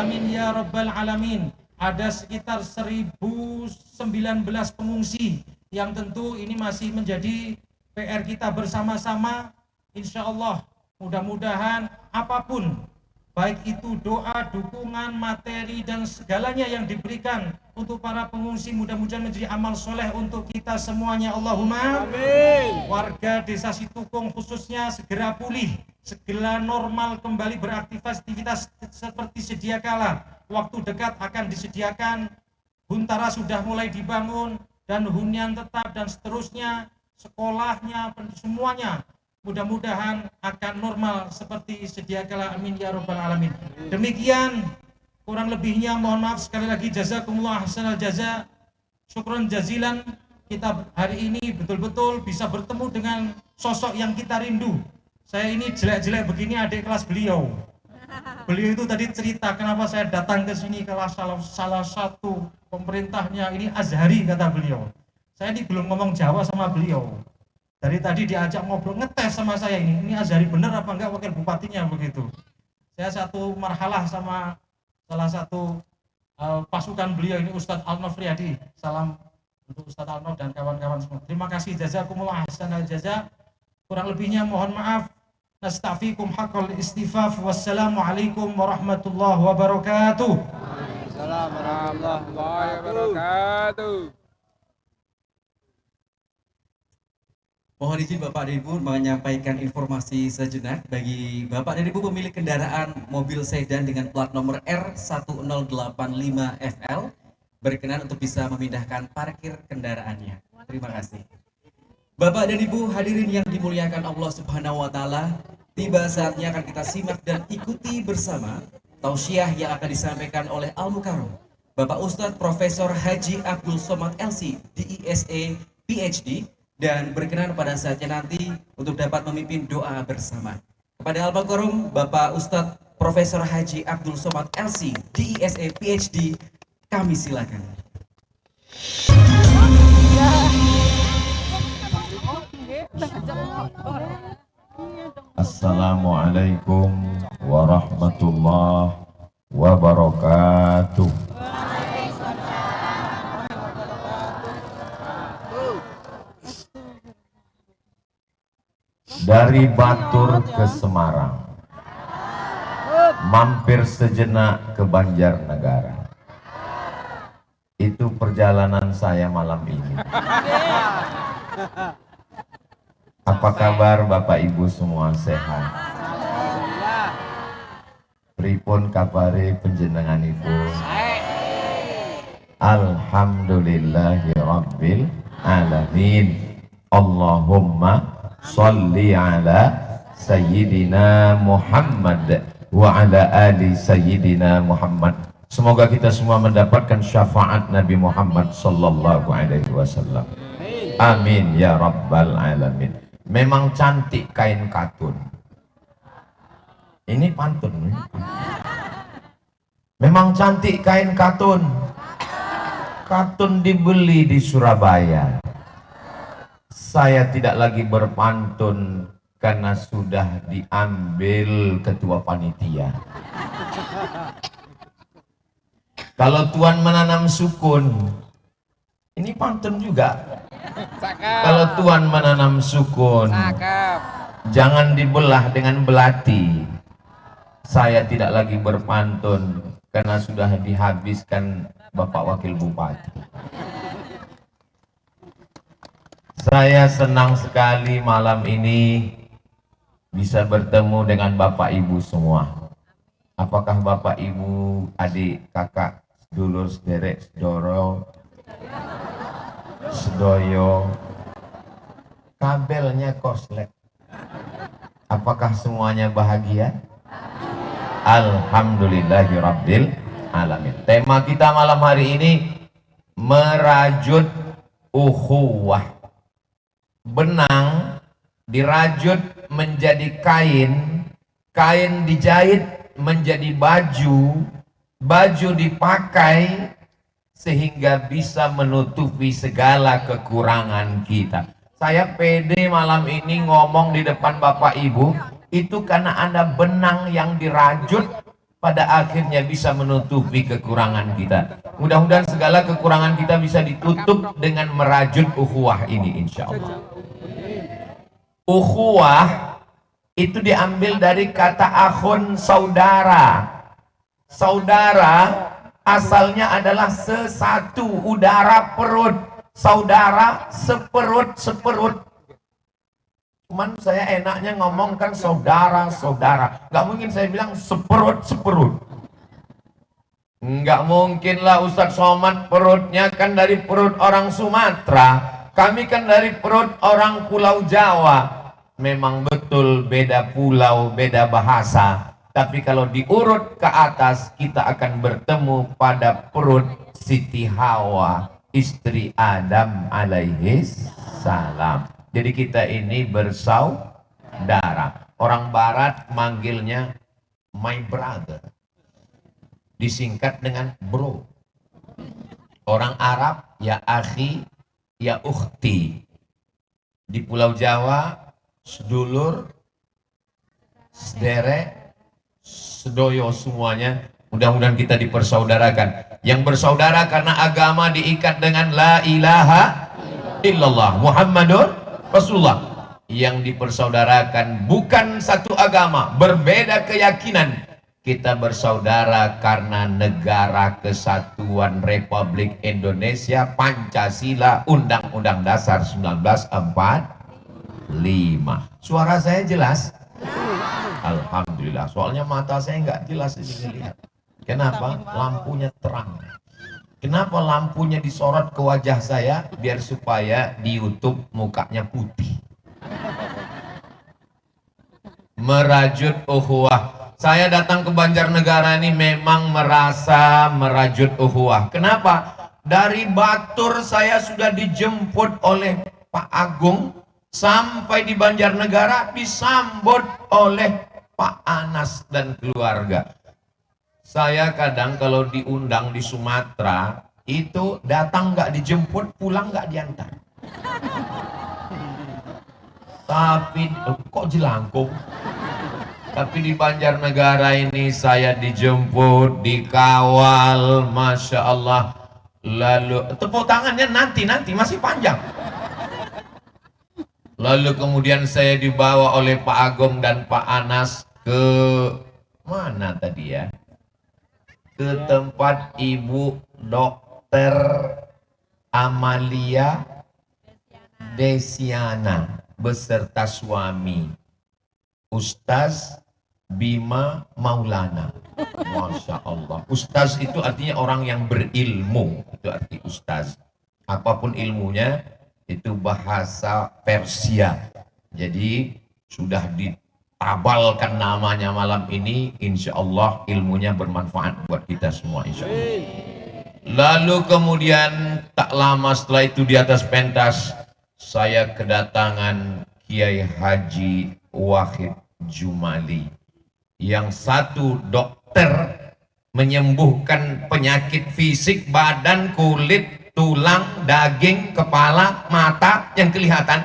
Amin ya rabbal alamin. Ada sekitar 1019 pengungsi yang tentu ini masih menjadi PR kita bersama-sama. Insya Allah mudah-mudahan apapun, baik itu doa, dukungan, materi dan segalanya yang diberikan untuk para pengungsi, mudah-mudahan menjadi amal soleh untuk kita semuanya. Allahumma amin. Warga desa Situkung khususnya segera pulih, segera normal kembali beraktivitas seperti sedia kala. Waktu dekat akan disediakan, huntara sudah mulai dibangun dan hunian tetap dan seterusnya, sekolahnya, semuanya mudah-mudahan akan normal seperti sedia kala. Amin ya rabbal alamin. Demikian kurang lebihnya, mohon maaf sekali lagi. Jazakumullah ahsanal jaza, syukron jazilan. Kita hari ini betul-betul bisa bertemu dengan sosok yang kita rindu. Saya ini jelek-jelek begini adik kelas beliau. Beliau itu tadi cerita kenapa saya datang ke sini, kelas salah satu pemerintahnya ini Azhari, kata beliau. Saya ini belum ngomong Jawa sama beliau. Dari tadi diajak ngobrol, ngetes sama saya, ini Azhari bener apa enggak wakil bupatinya begitu. Saya satu marhalah sama salah satu pasukan beliau ini, Ustadz Alnof Riyadi. Salam untuk Ustadz Alnof dan kawan-kawan semua. Terima kasih, jazakumullah ahsanal jaza. Kurang lebihnya mohon maaf. Nastafikum haqqal istifaf. Wassalamualaikum warahmatullahi wabarakatuh. Assalamualaikum warahmatullahi wabarakatuh. Mohon izin Bapak dan Ibu menyampaikan informasi sejenak bagi Bapak dan Ibu pemilik kendaraan mobil sedan dengan plat nomor R1085FL berkenan untuk bisa memindahkan parkir kendaraannya. Terima kasih. Bapak dan Ibu hadirin yang dimuliakan Allah Subhanahu wa taala, tiba saatnya akan kita simak dan ikuti bersama tausiah yang akan disampaikan oleh Al-Mukarram Bapak Ustadz Profesor Haji Abdul Somad LC DISE PhD, dan berkenan pada saatnya nanti untuk dapat memimpin doa bersama. Kepada Al-Mukarram Bapak Ustadz Profesor Haji Abdul Somad LC DISE PhD, kami silakan. Assalamualaikum warahmatullahi wabarakatuh. Dari Batur ke Semarang, mampir sejenak ke Banjarnegara. Itu perjalanan saya malam ini. Apa kabar Bapak Ibu semua, sehat? Pripun kabare panjenenganipun? Alhamdulillahi rabbil alamin. Allahumma sholli ala sayyidina Muhammad wa ala ali sayyidina Muhammad. Semoga kita semua mendapatkan syafaat Nabi Muhammad sallallahu alaihi wasallam. Amin ya rabbal alamin. Memang cantik kain katun. Ini pantun. Memang cantik kain katun. Katun dibeli di Surabaya. Saya tidak lagi berpantun karena sudah diambil ketua panitia. Kalau Tuhan menanam sukun, ini pantun juga. Kalau Tuhan menanam sukun, jangan dibelah dengan belati. Saya tidak lagi berpantun karena sudah dihabiskan Bapak Wakil Bupati. Saya senang sekali malam ini bisa bertemu dengan Bapak Ibu semua. Apakah Bapak Ibu, adik, kakak, sedulur, sederek, sedoro, sedoyo, kabelnya koslek, apakah semuanya bahagia? Alhamdulillahirabbil alamin. Tema kita malam hari ini merajut ukhuwah. Benang dirajut menjadi kain, kain dijahit menjadi baju, baju dipakai sehingga bisa menutupi segala kekurangan kita. Saya pede malam ini ngomong di depan Bapak Ibu, itu karena ada benang yang dirajut pada akhirnya bisa menutupi kekurangan kita. Mudah-mudahan segala kekurangan kita bisa ditutup dengan merajut ukhuwah ini insya Allah. Ukhuwah itu diambil dari kata akhun, saudara. Saudara asalnya adalah sesatu, udara perut. Saudara seperut. Cuman saya enaknya ngomongkan saudara. Gak mungkin saya bilang seperut. Nggak mungkin lah Ustadz Somad perutnya kan dari perut orang Sumatera. Kami kan dari perut orang Pulau Jawa. Memang betul beda pulau, beda bahasa. Tapi kalau diurut ke atas, kita akan bertemu pada perut Siti Hawa, istri Adam alaihis salam. Jadi kita ini bersaudara. Orang Barat manggilnya my brother, disingkat dengan bro. Orang Arab ya akhi, ya ukhti. Di Pulau Jawa sedulur, sederek, sedoyo semuanya. Mudah-mudahan kita dipersaudarakan. Yang bersaudara karena agama diikat dengan la ilaha illallah Muhammadur Rasulullah. Yang dipersaudarakan bukan satu agama, berbeda keyakinan. Kita bersaudara karena Negara Kesatuan Republik Indonesia, Pancasila, Undang-Undang Dasar 1945. Suara saya jelas? Alhamdulillah. Soalnya mata saya nggak jelas ini lihat. Kenapa? Lampunya terang. Kenapa lampunya disorot ke wajah saya? Biar supaya di YouTube mukanya putih. Merajut ukhuwah. Saya datang ke Banjarnegara ini memang merasa merajut ukhuwah. Kenapa? Dari Batur saya sudah dijemput oleh Pak Agung, sampai di Banjarnegara disambut oleh Pak Anas dan keluarga. Saya kadang kalau diundang di Sumatera itu datang nggak dijemput, pulang nggak diantar. Tapi kok jelangkung? Tapi di Banjarnegara ini saya dijemput, dikawal, masya Allah. Lalu tepuk tangannya nanti masih panjang. Lalu kemudian saya dibawa oleh Pak Agung dan Pak Anas ke mana tadi ya? Ke tempat Ibu Dokter Amalia Desiana beserta suami Ustaz Bima Maulana. Masya Allah. Ustaz itu artinya orang yang berilmu. Itu arti ustaz. Apapun ilmunya itu bahasa Persia. Jadi sudah ditabalkan namanya malam ini. Insya Allah ilmunya bermanfaat buat kita semua insya Allah. Lalu kemudian tak lama setelah itu di atas pentas saya kedatangan Kiai Haji Wahid Jumali, yang satu dokter menyembuhkan penyakit fisik badan, kulit, tulang, daging, kepala, mata yang kelihatan.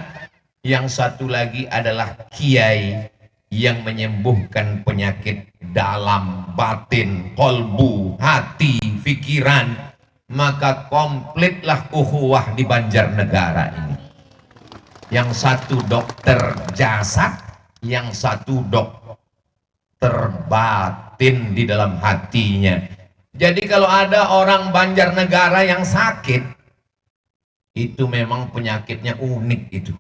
Yang satu lagi adalah kiai yang menyembuhkan penyakit dalam, batin, kolbu, hati, pikiran. Maka komplitlah ukhuwah di Banjarnegara ini. Yang satu dokter jasad, yang satu dokter batin di dalam hatinya. Jadi kalau ada orang Banjarnegara yang sakit, itu memang penyakitnya unik itu.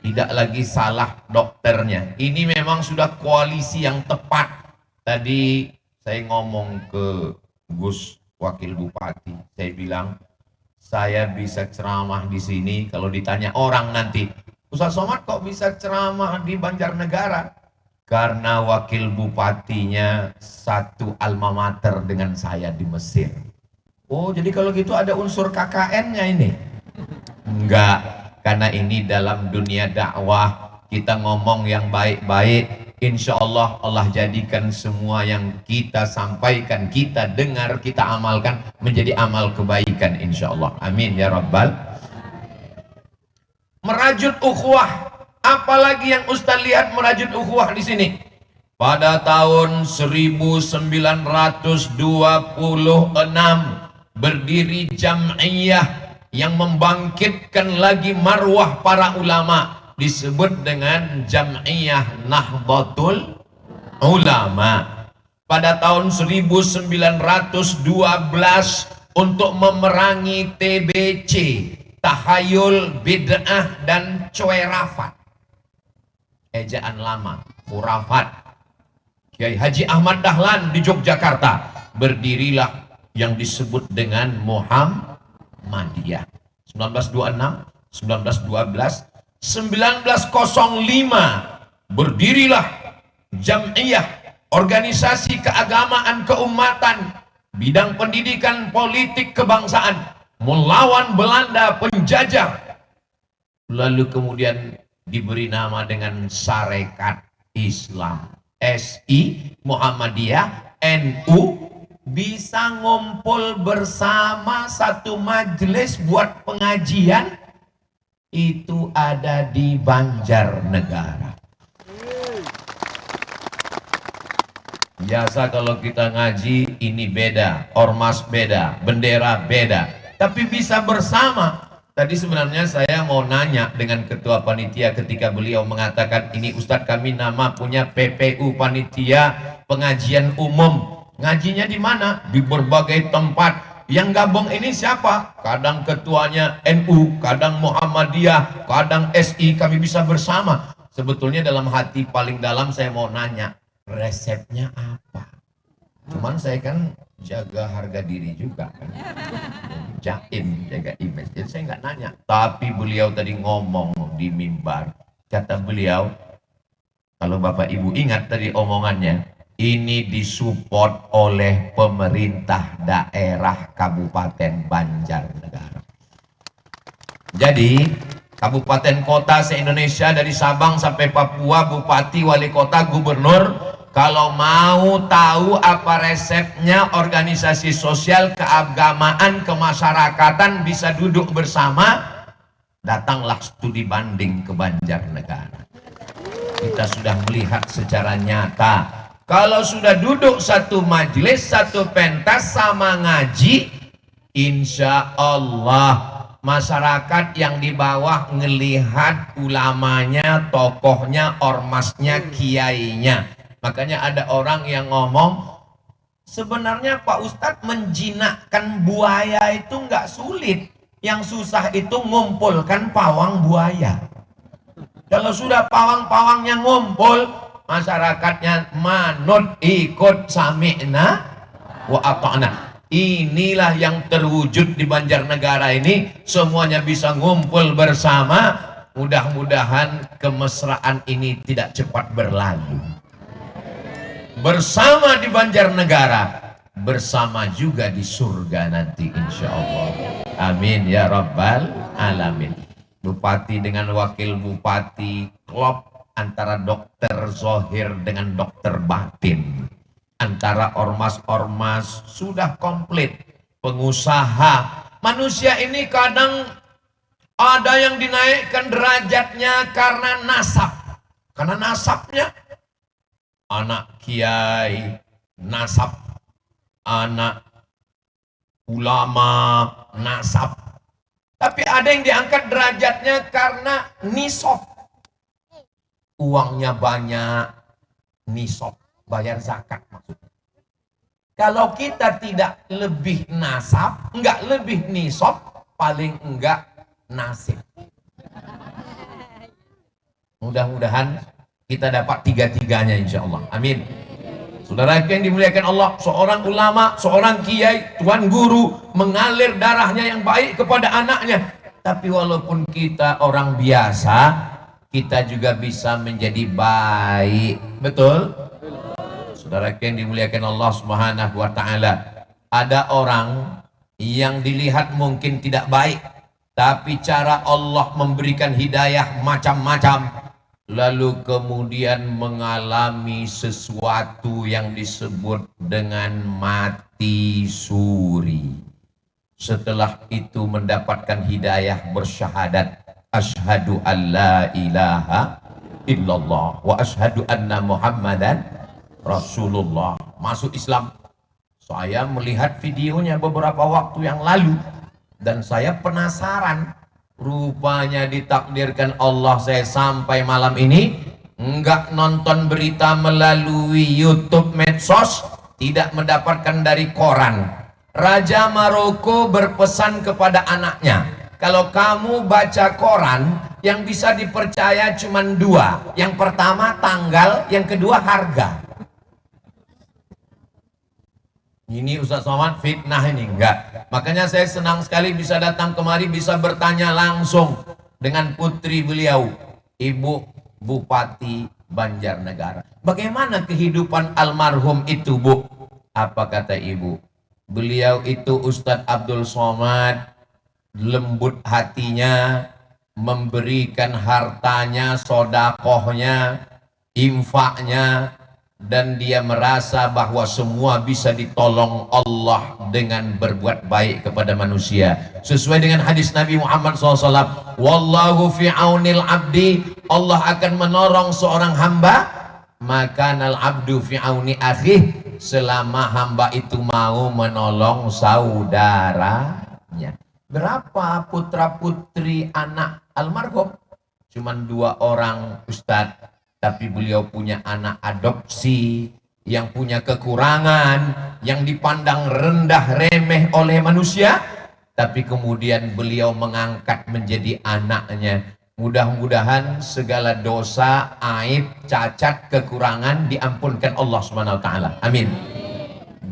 Tidak lagi salah dokternya. Ini memang sudah koalisi yang tepat. Tadi saya ngomong ke Gus Wakil Bupati, saya bilang saya bisa ceramah di sini. Kalau ditanya orang nanti, Ustaz Somad kok bisa ceramah di Banjarnegara? Karena wakil bupatinya satu alma mater dengan saya di Mesir. Oh, jadi kalau gitu ada unsur KKN-nya ini? Enggak, karena ini dalam dunia dakwah kita ngomong yang baik-baik. Insya Allah Allah jadikan semua yang kita sampaikan, kita dengar, kita amalkan menjadi amal kebaikan insya Allah. Amin ya Rabbal. Merajut ukhuwah. Apalagi yang Ustaz lihat merajut ukhuwah di sini? pada tahun 1926 berdiri jam'iyah yang membangkitkan lagi marwah para ulama, disebut dengan Jam'iyah Nahdlatul Ulama. Pada tahun 1912 untuk memerangi TBC, tahayul, bid'ah, dan cuerafat, ejaan lama, khurafat. Kiai Haji Ahmad Dahlan di Yogyakarta, berdirilah yang disebut dengan Muhammadiyah. 1926, 1912, 1905 berdirilah Jam'iyah, organisasi keagamaan keumatan, bidang pendidikan, politik, kebangsaan, melawan Belanda penjajah. Lalu kemudian diberi nama dengan Sarekat Islam, SI, Muhammadiyah, NU, bisa ngumpul bersama satu majelis buat pengajian, itu ada di Banjarnegara. Biasa kalau kita ngaji ini beda, ormas beda, bendera beda, tapi bisa bersama. Tadi sebenarnya saya mau nanya dengan ketua panitia ketika beliau mengatakan, ini Ustadz kami nama punya PPU, panitia pengajian umum. Ngajinya di mana? Di berbagai tempat. Yang gabung ini siapa? Kadang ketuanya NU, kadang Muhammadiyah, kadang SI, kami bisa bersama. Sebetulnya dalam hati paling dalam saya mau nanya, resepnya apa? Cuman saya kan jaga harga diri juga kan, jaim, jaga image, jadi saya nggak nanya. Tapi beliau tadi ngomong di mimbar, kata beliau, kalau Bapak Ibu ingat tadi omongannya, ini disupport oleh pemerintah daerah Kabupaten Banjarnegara. Jadi kabupaten kota se-Indonesia dari Sabang sampai Papua, bupati, wali kota, gubernur, kalau mau tahu apa resepnya organisasi sosial, keagamaan, kemasyarakatan bisa duduk bersama, datanglah studi banding ke Banjarnegara. Kita sudah melihat secara nyata, kalau sudah duduk satu majelis, satu pentas sama ngaji, insya Allah masyarakat yang di bawah ngelihat ulamanya, tokohnya, ormasnya, kiainya. Makanya ada orang yang ngomong, sebenarnya Pak Ustadz menjinakkan buaya itu nggak sulit, yang susah itu ngumpulkan pawang buaya. Kalau sudah pawang-pawangnya ngumpul, masyarakatnya manut, ikut, sami'na wa ata'na. Inilah yang terwujud di Banjarnegara ini, semuanya bisa ngumpul bersama. Mudah-mudahan kemesraan ini tidak cepat berlalu. Bersama di Banjarnegara, bersama juga di surga nanti insya Allah. Amin ya rabbal alamin. Bupati dengan wakil bupati, klop antara dokter zohir dengan dokter batin, antara ormas-ormas sudah komplit. Pengusaha, manusia ini kadang ada yang dinaikkan derajatnya karena nasab, karena nasabnya anak kiai, nasab anak ulama, nasab. Tapi ada yang diangkat derajatnya karena nisab, uangnya banyak, nisab, bayar zakat maksudnya. Kalau kita tidak lebih nasab, enggak lebih nisab, paling enggak nasib. Mudah-mudahan kita dapat tiga-tiganya insya Allah. Amin. Saudara yang dimuliakan Allah, seorang ulama, seorang kiai, tuan guru, mengalir darahnya yang baik kepada anaknya. Tapi walaupun kita orang biasa, kita juga bisa menjadi baik. Betul? Saudara yang dimuliakan Allah Subhanahu wa ta'ala, ada orang yang dilihat mungkin tidak baik, tapi cara Allah memberikan hidayah macam-macam, lalu kemudian mengalami sesuatu yang disebut dengan mati suri. Setelah itu mendapatkan hidayah, bersyahadat, asyhadu an la ilaha illallah wa asyhadu anna muhammadan Rasulullah masuk Islam. Saya melihat videonya beberapa waktu yang lalu dan saya penasaran. Rupanya ditakdirkan Allah saya sampai malam ini enggak nonton berita melalui YouTube medsos, tidak mendapatkan dari koran. Raja Maroko berpesan kepada anaknya, kalau kamu baca koran, yang bisa dipercaya cuma dua. Yang pertama tanggal, yang kedua harga. Ini Ustaz Somad fitnah ini, enggak. Makanya saya senang sekali bisa datang kemari, bisa bertanya langsung dengan putri beliau, Ibu Bupati Banjarnegara. Bagaimana kehidupan almarhum itu, Bu? Apa kata Ibu? Beliau itu Ustadz Abdul Somad, lembut hatinya, memberikan hartanya, sodakohnya, infaknya, dan dia merasa bahwa semua bisa ditolong Allah dengan berbuat baik kepada manusia. Sesuai dengan hadis Nabi Muhammad SAW, wallahu fi aunil abdi, Allah akan menolong seorang hamba, maka nal abdu fi auni akhih, selama hamba itu mau menolong saudaranya. Berapa putra putri anak almarhum? Cuman 2 orang, Ustadz. Tapi beliau punya anak adopsi yang punya kekurangan, yang dipandang rendah remeh oleh manusia, tapi kemudian beliau mengangkat menjadi anaknya. Mudah-mudahan segala dosa, aib, cacat, kekurangan diampunkan Allah Subhanahu wa taala. Amin.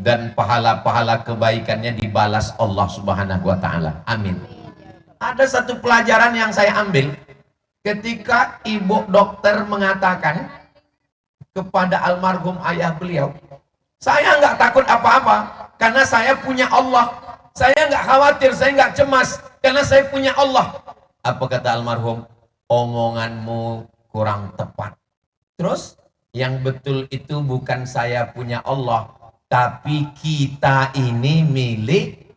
Dan pahala-pahala kebaikannya dibalas Allah Subhanahu wa taala. Amin. Ada satu pelajaran yang saya ambil ketika ibu dokter mengatakan kepada almarhum ayah beliau, saya nggak takut apa-apa karena saya punya Allah. Saya nggak khawatir, saya nggak cemas karena saya punya Allah. Apa kata almarhum? Omonganmu kurang tepat. Terus yang betul itu bukan saya punya Allah, tapi kita ini milik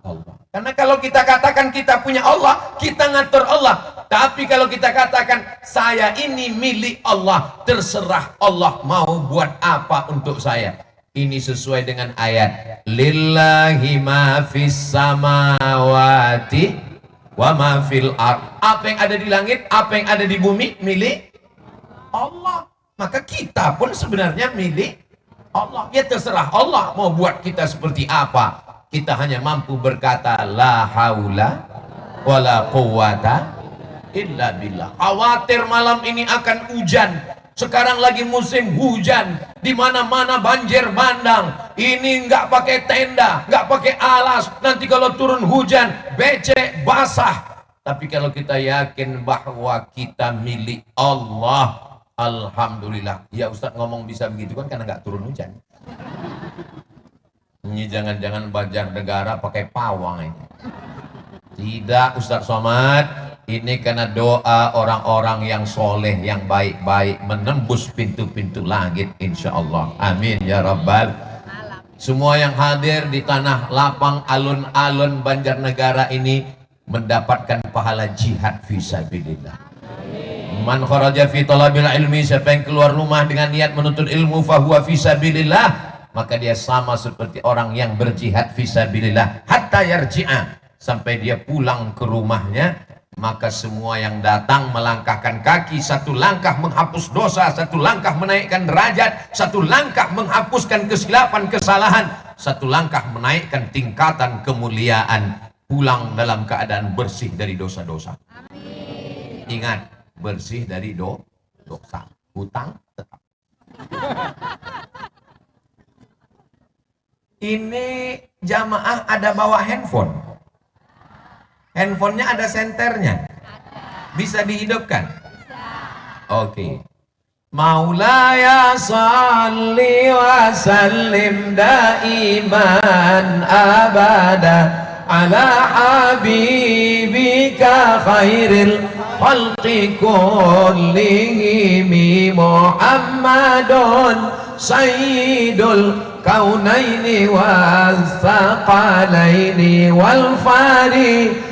Allah. Karena kalau kita katakan kita punya Allah, kita ngatur Allah. Tapi kalau kita katakan saya ini milik Allah, terserah Allah mau buat apa untuk saya. Ini sesuai dengan ayat lillahi ma fis samawati wa ma fil ard. Apa yang ada di langit, apa yang ada di bumi milik Allah. Maka kita pun sebenarnya milik Allah. Ya terserah Allah mau buat kita seperti apa. Kita hanya mampu berkata la haula wala quwata illa billah. Khawatir malam ini akan hujan. Sekarang lagi musim hujan, di mana-mana banjir bandang. Ini nggak pakai tenda, nggak pakai alas. Nanti kalau turun hujan, becek, basah. Tapi kalau kita yakin bahwa kita milik Allah, alhamdulillah. Ya Ustadz ngomong bisa begitu kan karena nggak turun hujan. Ini jangan-jangan Banjarnegara pakai pawang ini. Tidak Ustadz Somad, ini karena doa orang-orang yang soleh, yang baik-baik, menembus pintu-pintu langit insya Allah. Amin ya Rabbal. Semua yang hadir di tanah lapang alun-alun Banjarnegara ini mendapatkan pahala jihad fisabilillah. Man kharaja fi talabil ilmi, siapa yang keluar rumah dengan niat menuntut ilmu fahuwa fisabilillah, maka dia sama seperti orang yang berjihad fisabilillah hatta yarji'a, sampai dia pulang ke rumahnya. Maka semua yang datang melangkahkan kaki, satu langkah menghapus dosa, satu langkah menaikkan derajat, satu langkah menghapuskan kesilapan, kesalahan, satu langkah menaikkan tingkatan kemuliaan, pulang dalam keadaan bersih dari dosa-dosa. Ingat, bersih dari dosa, hutang tetap. Ini jamaah ada bawa handphone. Handphonenya ada senternya, bisa dihidupkan. Oke. Maulaya salli wa sallim daiman abada ala habibika khairil khalqi kullihim Muhammadun sayyidul kaunaini wathaqalaini wal fariqaini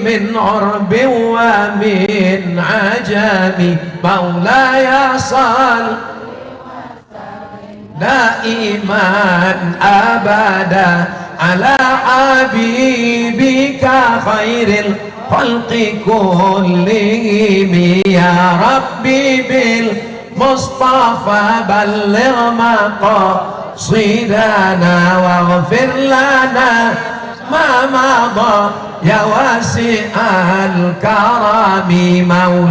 min urbi wa min ajami maulaya sal daiman abada ala habibika khairil khalqi kullihim ya rabbi bil mustafa balligh maqasidana waghfir lana ma madha ya wasi'al karami maul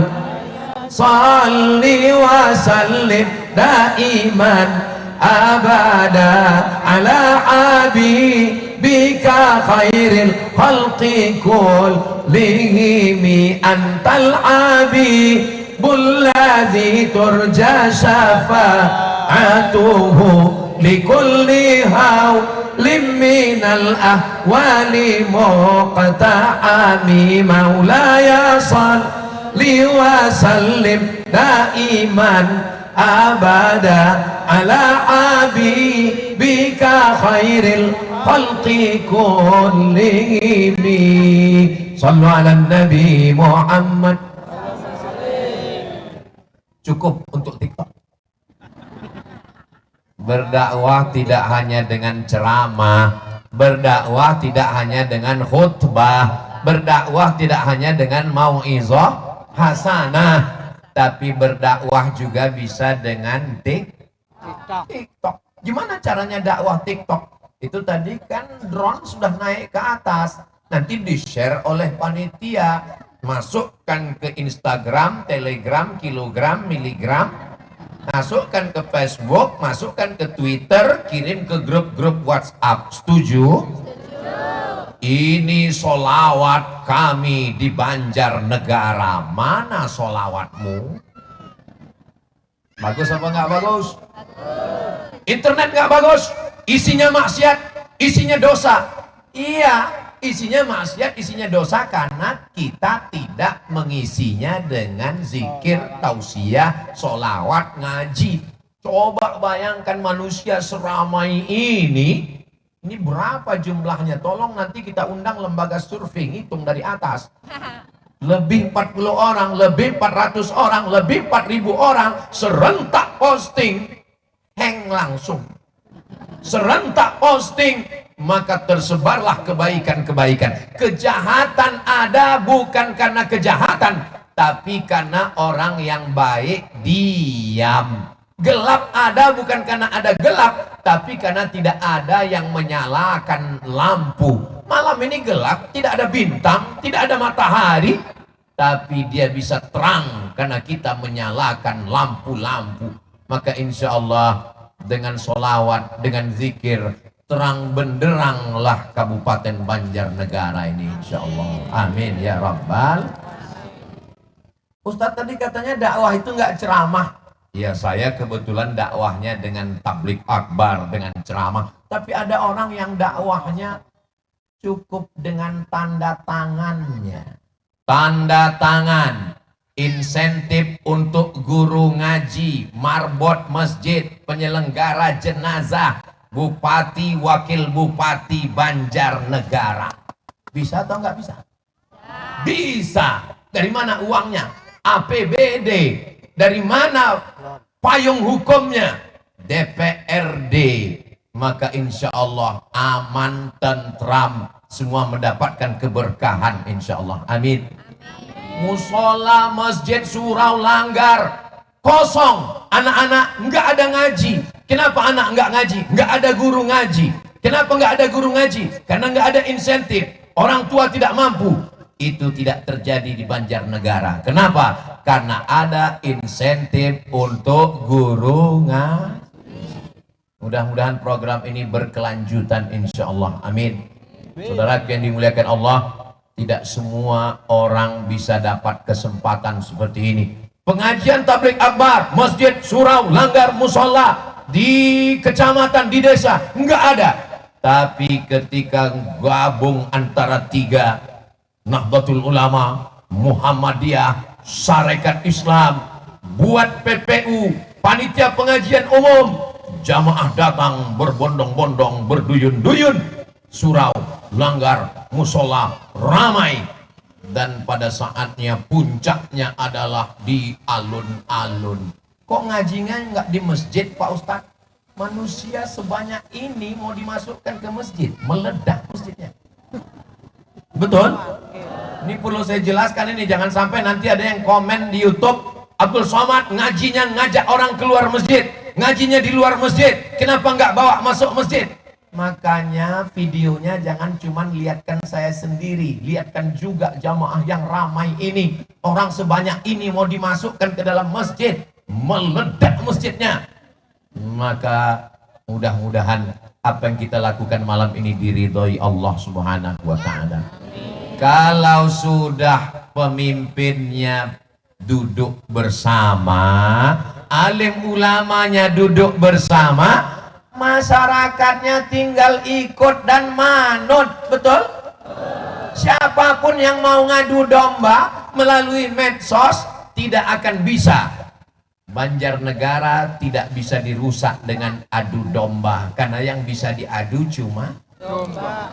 salli wa sallim daiman abada ala habibika khairil khalqi kullihim antal habibul ladzi turja syafa'atuhu likulli hawlim minal ahwali muqta'ami maulaya salli wa sallim daiman abada ala habibika khairil khalqi kullihim sallu ala nabi Muhammad. Cukup untuk TikTok. Berdakwah tidak hanya dengan ceramah, berdakwah tidak hanya dengan khutbah, berdakwah tidak hanya dengan mau'izah hasanah, tapi berdakwah juga bisa dengan TikTok. Gimana caranya dakwah TikTok? Itu tadi kan drone sudah naik ke atas, nanti di-share oleh panitia, masukkan ke Instagram, Telegram, kilogram, miligram, masukkan ke Facebook, masukkan ke Twitter, kirim ke grup-grup WhatsApp. Setuju? Ini solawat kami di Banjarnegara. Mana solawatmu? Bagus apa nggak bagus? Internet nggak bagus, isinya maksiat, isinya dosa. Iya, isinya maksiat, isinya dosa karena kita tidak mengisinya dengan zikir, tausiah, solawat, ngaji. Coba bayangkan manusia seramai ini berapa jumlahnya? Tolong nanti kita undang lembaga survei, hitung dari atas. Lebih 40 orang, lebih 400 orang, lebih 4.000 orang serentak posting, hang langsung. Serentak posting, maka tersebarlah kebaikan-kebaikan. Kejahatan ada bukan karena kejahatan, tapi karena orang yang baik diam. Gelap ada bukan karena ada gelap, tapi karena tidak ada yang menyalakan lampu. Malam ini gelap, tidak ada bintang, tidak ada matahari, tapi dia bisa terang karena kita menyalakan lampu-lampu. Maka insya Allah dengan solawat, dengan zikir, terang benderanglah Kabupaten Banjarnegara ini insya Allah. Amin ya Rabbal. Ustadz tadi katanya dakwah itu nggak ceramah. Ya, saya kebetulan dakwahnya dengan tablik akbar, dengan ceramah. Tapi ada orang yang dakwahnya cukup dengan tanda tangannya. Tanda tangan, insentif untuk guru ngaji, marbot masjid, penyelenggara jenazah, bupati, wakil bupati Banjarnegara. Bisa atau nggak bisa? Bisa. Dari mana uangnya? APBD. Dari mana payung hukumnya? DPRD. Maka insya Allah aman, tentram, semua mendapatkan keberkahan insya Allah. Amin. Musola, masjid, surau, langgar kosong, anak-anak nggak ada ngaji. Kenapa anak nggak ngaji? Nggak ada guru ngaji. Kenapa nggak ada guru ngaji? Karena nggak ada insentif. Orang tua tidak mampu. Itu tidak terjadi di Banjarnegara. Kenapa? Karena ada insentif untuk guru ngaji. Mudah-mudahan program ini berkelanjutan insya Allah. Amin. Saudara yang dimuliakan Allah, tidak semua orang bisa dapat kesempatan seperti ini. Pengajian tablik akbar, masjid, surau, langgar, musola di kecamatan, di desa nggak ada. Tapi ketika gabung antara tiga, Nahdlatul Ulama, Muhammadiyah, Sarekat Islam, buat PPU, panitia pengajian umum, jamaah datang berbondong-bondong, berduyun-duyun, surau, langgar, musola ramai, dan pada saatnya puncaknya adalah di alun-alun. Kok ngajinya nggak di masjid Pak Ustadz? Manusia sebanyak ini mau dimasukkan ke masjid, meledak masjidnya. Betul? Ini perlu saya jelaskan ini, jangan sampai nanti ada yang komen di YouTube, Abdul Somad ngajinya ngajak orang keluar masjid, ngajinya di luar masjid, kenapa nggak bawa masuk masjid? Makanya videonya jangan cuman lihatkan saya sendiri, lihatkan juga jamaah yang ramai ini. Orang sebanyak ini mau dimasukkan ke dalam masjid, meledak masjidnya. Maka mudah-mudahan apa yang kita lakukan malam ini diridhoi Allah Subhanahu wa Ta'ala. Kalau sudah pemimpinnya duduk bersama, alim ulamanya duduk bersama, masyarakatnya tinggal ikut dan manut. Betul? Siapapun yang mau ngadu domba melalui medsos tidak akan bisa. Banjarnegara tidak bisa dirusak dengan adu domba, karena yang bisa diadu cuma domba.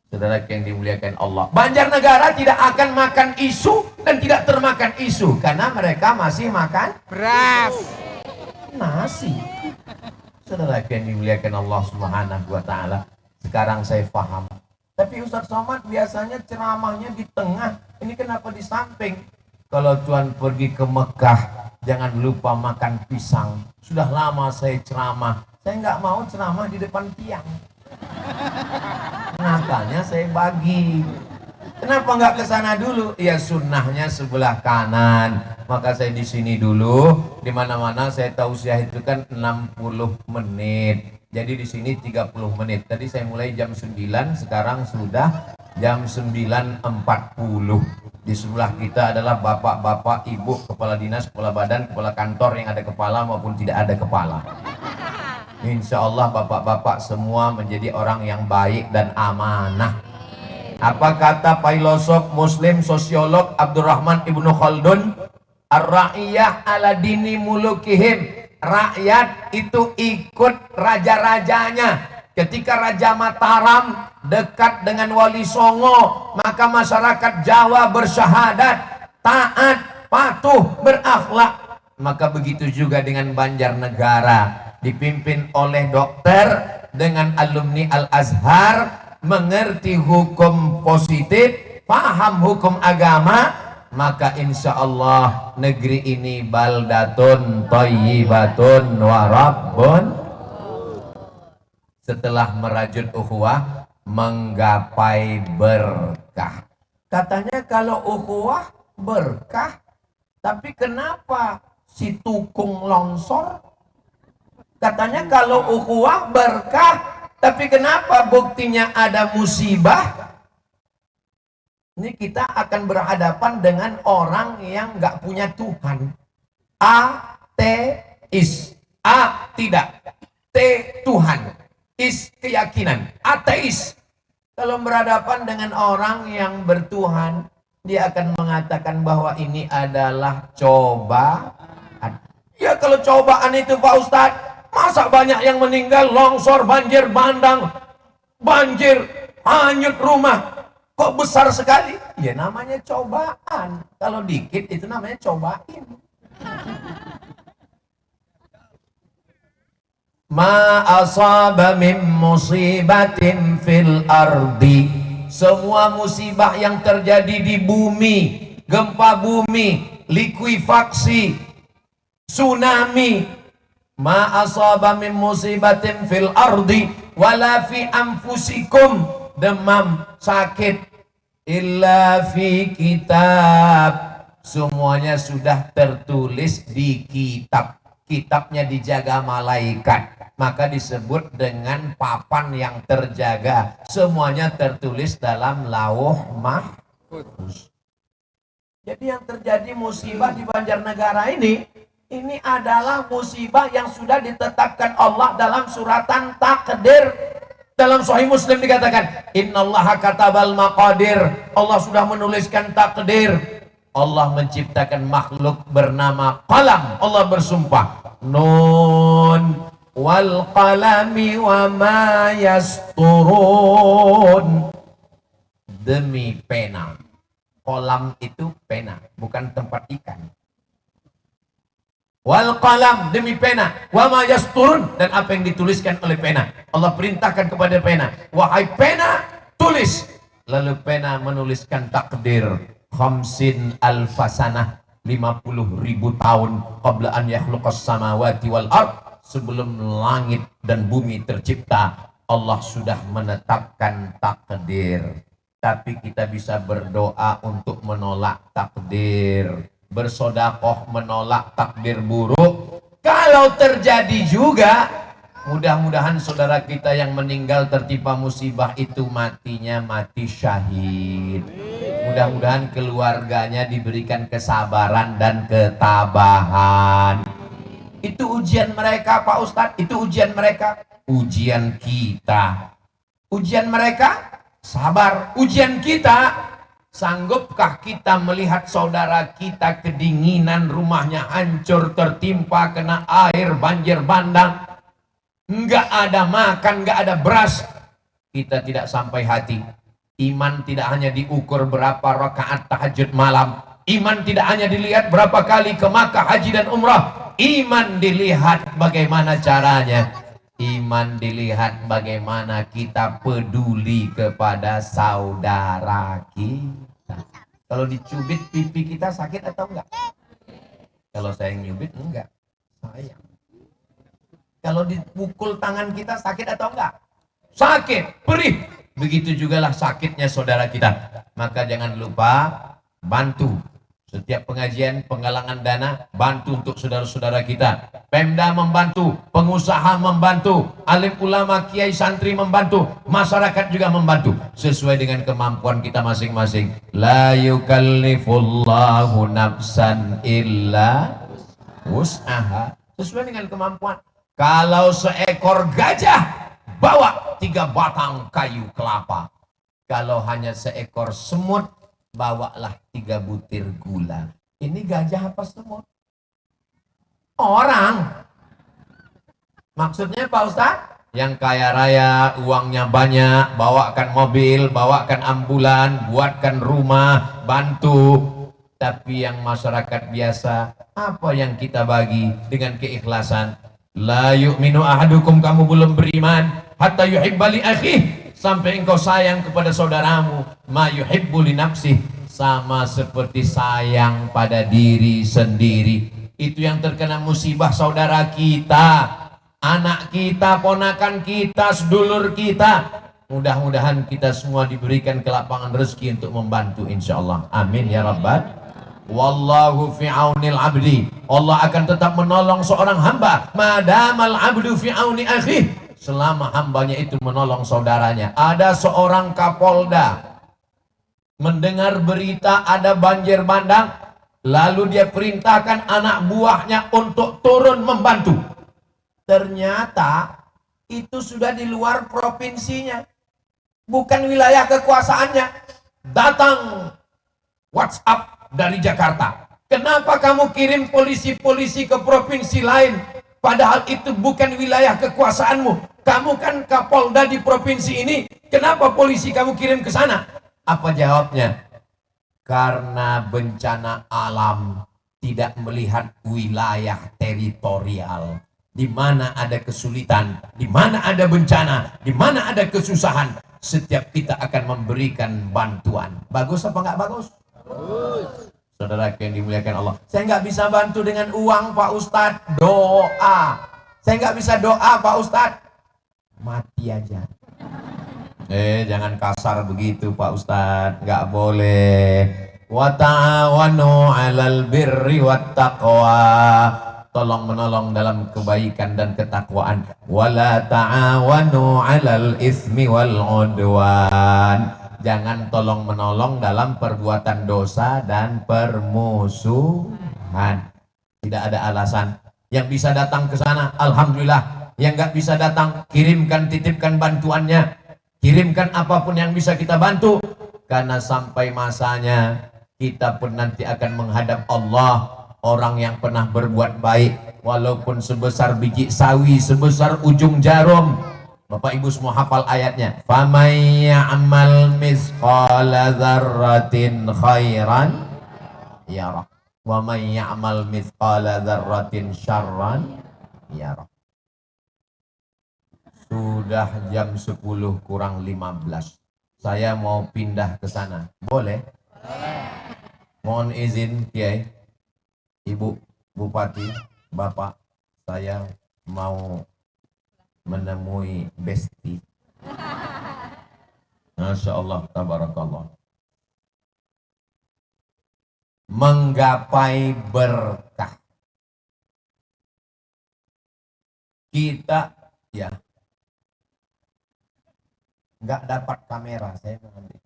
Saudara yang dimuliakan Allah, Banjarnegara tidak akan makan isu dan tidak termakan isu karena mereka masih makan Beras. nasi. Saudara yang dimuliakan Allah Subhanahu wa Ta'ala, sekarang saya paham. Tapi Ustaz Somad biasanya ceramahnya di tengah, ini kenapa di samping? Kalau Tuhan pergi ke Mekah, jangan lupa makan pisang. Sudah lama saya ceramah, saya nggak mau ceramah di depan tiang. Makanya saya bagi. Kenapa nggak ke sana dulu? Ya sunnahnya sebelah kanan. Maka saya di sini dulu. Di mana-mana saya tausiah itu kan 60 menit. Jadi di sini 30 menit. Tadi saya mulai jam 9, sekarang sudah jam 9.40. Di sebelah kita adalah bapak-bapak, ibu, kepala dinas, kepala badan, kepala kantor yang ada kepala maupun tidak ada kepala. Insya Allah bapak-bapak semua menjadi orang yang baik dan amanah. Apa kata filosof muslim sosiolog Abdurrahman Ibnu Khaldun? Ar-ra'iyah ala dini mulukihim. Rakyat itu ikut raja-rajanya. Ketika Raja Mataram dekat dengan Wali Songo, maka masyarakat Jawa bersyahadat, taat, patuh, berakhlak. Maka begitu juga dengan Banjarnegara, dipimpin oleh dokter dengan alumni Al-Azhar, mengerti hukum positif, paham hukum agama, maka insya Allah negeri ini baldatun thayyibatun wa rabbun. Setelah merajut ukhuwah, menggapai berkah. Katanya kalau ukhuwah berkah, tapi kenapa si tukung longsor? Katanya kalau ukhuwah berkah, tapi kenapa buktinya ada musibah? Ini kita akan berhadapan dengan orang yang nggak punya Tuhan. Ateis. A tidak. T Tuhan. Is keyakinan. Ateis. Kalau berhadapan dengan orang yang bertuhan, dia akan mengatakan bahwa ini adalah cobaan. Ya kalau cobaan itu Pak Ustadz, masa banyak yang meninggal, longsor, banjir bandang, banjir, hanyut rumah, kok besar sekali? Ya namanya cobaan. Kalau dikit itu namanya cobain. Ma asaba min musibatin fil ardi. Semua musibah yang terjadi di bumi, gempa bumi, likuifaksi, tsunami, ma asaba min musibatin fil ardi wala fi anfusikum, demam, sakit, illa fi kitab, semuanya sudah tertulis di kitab. Kitabnya dijaga malaikat, maka disebut dengan papan yang terjaga. Semuanya tertulis dalam lauh mahfuz. Jadi yang terjadi musibah di Banjarnegara ini adalah musibah yang sudah ditetapkan Allah dalam suratan takdir. Dalam Sahih Muslim dikatakan, Innallaha katabal maqadir. Allah sudah menuliskan takdir. Allah menciptakan makhluk bernama qalam. Allah bersumpah, Nun wal qalami wa ma yasturun. Demi pena. Kolam itu pena, bukan tempat ikan. wal qalam, demi pena, wa ma yasturun, dan apa yang dituliskan oleh pena. Allah perintahkan kepada pena, wahai pena, tulis. Lalu pena menuliskan takdir khamsin alfasanah, 50.000 tahun qabla an yakhluqas samawati wal ard, sebelum langit dan bumi tercipta. Allah sudah menetapkan takdir. Tapi kita bisa berdoa untuk menolak takdir, bersodakoh menolak takdir buruk. Kalau terjadi juga, mudah-mudahan saudara kita yang meninggal tertimpa musibah itu matinya mati syahid. Mudah-mudahan keluarganya diberikan kesabaran dan ketabahan. Itu ujian mereka Pak Ustadz, itu ujian mereka. Ujian kita, ujian mereka sabar, ujian kita, sanggupkah kita melihat saudara kita kedinginan, rumahnya hancur, tertimpa kena air, banjir bandang, nggak ada makan, nggak ada beras, kita tidak sampai hati. Iman tidak hanya diukur berapa rakaat tahajud malam, iman tidak hanya dilihat berapa kali ke Makkah haji dan umrah, iman dilihat bagaimana caranya. Iman dilihat bagaimana kita peduli kepada saudara kita. Kalau dicubit pipi kita sakit atau enggak? Kalau saya nyubit enggak, sayang. Kalau dipukul tangan kita sakit atau enggak? Sakit, perih. Begitu jugalah sakitnya saudara kita. Maka jangan lupa bantu. Setiap pengajian, penggalangan dana, bantu untuk saudara-saudara kita. Pemda membantu, pengusaha membantu, alim ulama, kiai, santri membantu, masyarakat juga membantu. Sesuai dengan kemampuan kita masing-masing. La yukallifullahu nafsan illa wus'aha. Sesuai dengan kemampuan. Kalau seekor gajah, bawa 3 batang kayu kelapa. Kalau hanya seekor semut, bawalah 3 butir gula. Ini gajah apa semut? Orang. Maksudnya Pak Ustadz, yang kaya raya, uangnya banyak, bawakan mobil, bawakan ambulan, buatkan rumah, bantu. Tapi yang masyarakat biasa, apa yang kita bagi dengan keikhlasan? La yu'minu ahadukum, kamu belum beriman, hatta yuhibba li akhih, sampai engkau sayang kepada saudaramu, ma yuhibbu li nafsih, sama seperti sayang pada diri sendiri. Itu yang terkena musibah saudara kita, anak kita, ponakan kita, sedulur kita. Mudah-mudahan kita semua diberikan kelapangan rezeki untuk membantu insyaallah. Amin ya rabbal. Wallahu fi aunil abdi. Allah akan tetap menolong seorang hamba madamal abdu fi auni akhih, selama hambanya itu menolong saudaranya. Ada seorang kapolda mendengar berita ada banjir bandang, lalu dia perintahkan anak buahnya untuk turun membantu. Ternyata itu sudah di luar provinsinya, bukan wilayah kekuasaannya. Datang WhatsApp dari Jakarta, kenapa kamu kirim polisi-polisi ke provinsi lain, padahal itu bukan wilayah kekuasaanmu? Kamu kan kapolda di provinsi ini, kenapa polisi kamu kirim ke sana? Apa jawabnya? Karena bencana alam tidak melihat wilayah teritorial. Di mana ada kesulitan, di mana ada bencana, di mana ada kesusahan, setiap kita akan memberikan bantuan. Bagus apa enggak bagus? Saudara yang dimuliakan Allah, saya nggak bisa bantu dengan uang Pak Ustadz, doa. Saya nggak bisa doa Pak Ustadz, mati aja. Jangan kasar begitu Pak Ustadz, nggak boleh. Wa ta'awanu 'alal birri wat taqwa, tolong menolong dalam kebaikan dan ketakwaan. Wala ta'awanu 'alal ismi wal 'udwan, jangan tolong menolong dalam perbuatan dosa dan permusuhan. Tidak ada alasan. Yang bisa datang ke sana, alhamdulillah. Yang nggak bisa datang, kirimkan, titipkan bantuannya. Kirimkan apapun yang bisa kita bantu. Karena sampai masanya, kita pun nanti akan menghadap Allah. Orang yang pernah berbuat baik, walaupun sebesar biji sawi, sebesar ujung jarum. Bapak Ibu semua hafal ayatnya. Faman ya'mal mithqala dzarratin khairan yarah. Wa may ya'mal mithqala dzarratin syarran yarah. Sudah jam 10 kurang 15. Saya mau pindah ke sana. Boleh? Mohon izin Kiai, Ibu Bupati, Bapak, saya mau menemui Besti. Masya Allah, tabarakallah. Menggapai berkah. Kita ya nggak dapat kamera, saya mengambil.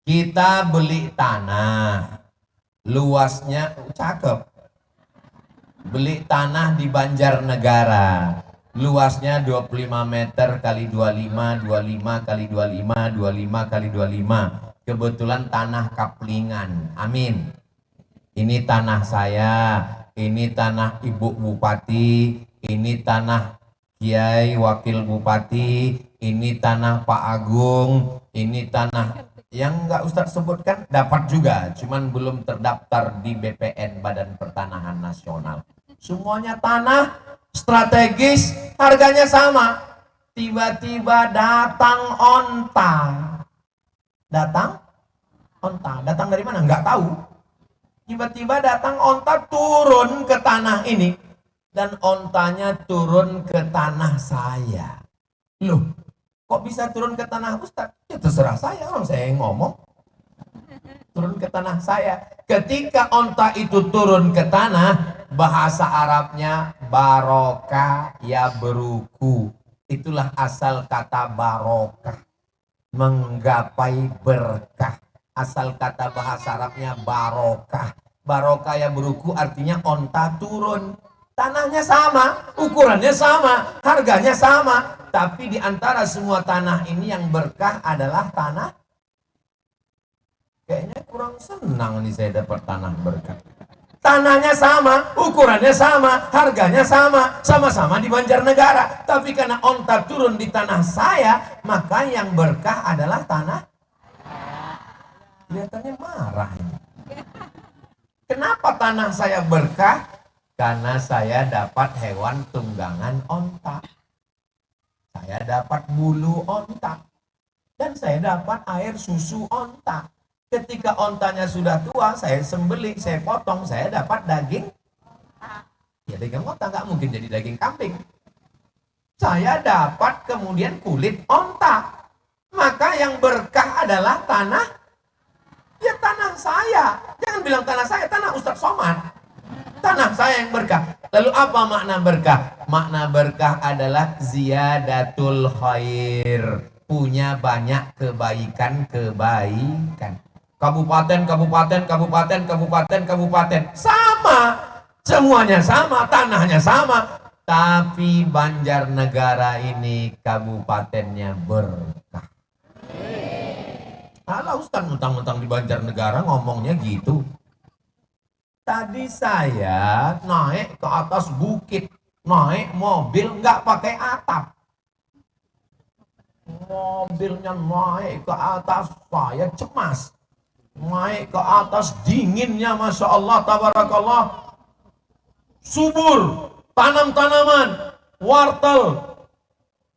Kita beli tanah, luasnya cakep. Beli tanah di Banjarnegara, luasnya 25 meter kali 25, 25 kali 25, 25 kali 25. Kebetulan tanah kaplingan, amin. Ini tanah saya, ini tanah Ibu Bupati, ini tanah Kiai Wakil Bupati, ini tanah Pak Agung, ini tanah yang nggak Ustadz sebutkan dapat juga, cuman belum terdaftar di BPN Badan Pertanahan Nasional. Semuanya tanah strategis, harganya sama. Tiba-tiba datang onta. Datang onta. Datang dari mana? Nggak tahu. Tiba-tiba datang onta turun ke tanah ini. Dan ontanya turun ke tanah saya. Loh, kok bisa turun ke tanah Ustadz? Ya terserah saya, orang saya yang ngomong. Turun ke tanah saya. Ketika onta itu turun ke tanah, bahasa Arabnya barokah ya beruku. Itulah asal kata barokah. Menggapai berkah. Asal kata bahasa Arabnya barokah. Barokah ya beruku artinya onta turun. Tanahnya sama, ukurannya sama, harganya sama. Tapi di antara semua tanah ini yang berkah adalah tanah. Kayaknya kurang senang nih saya dapat tanah berkah. Tanahnya sama, ukurannya sama, harganya sama, sama-sama di Banjarnegara. Tapi karena onta turun di tanah saya, maka yang berkah adalah tanah. Kelihatannya marah ini. Kenapa tanah saya berkah? Karena saya dapat hewan tunggangan onta. Saya dapat bulu onta. Dan saya dapat air susu onta. Ketika ontanya sudah tua, saya sembelih, saya potong, saya dapat daging. Ya daging onta, nggak mungkin jadi daging kambing. Saya dapat kemudian kulit onta. Maka yang berkah adalah tanah. Ya tanah saya. Jangan bilang tanah saya, tanah Ustadz Somad. Tanah saya yang berkah. Lalu apa makna berkah? Makna berkah adalah ziyadatul khair. Punya banyak kebaikan-kebaikan. Kabupaten, kabupaten, kabupaten, kabupaten, kabupaten. Sama. Semuanya sama, tanahnya sama. Tapi Banjarnegara ini kabupatennya berkah. Alah Ustaz, mentang-mentang di Banjarnegara ngomongnya gitu. Tadi saya naik ke atas bukit, naik mobil nggak pakai atap. Mobilnya naik ke atas, saya cemas. Naik ke atas dinginnya, Masya Allah, tabarakallah. Subur, tanam-tanaman, wortel,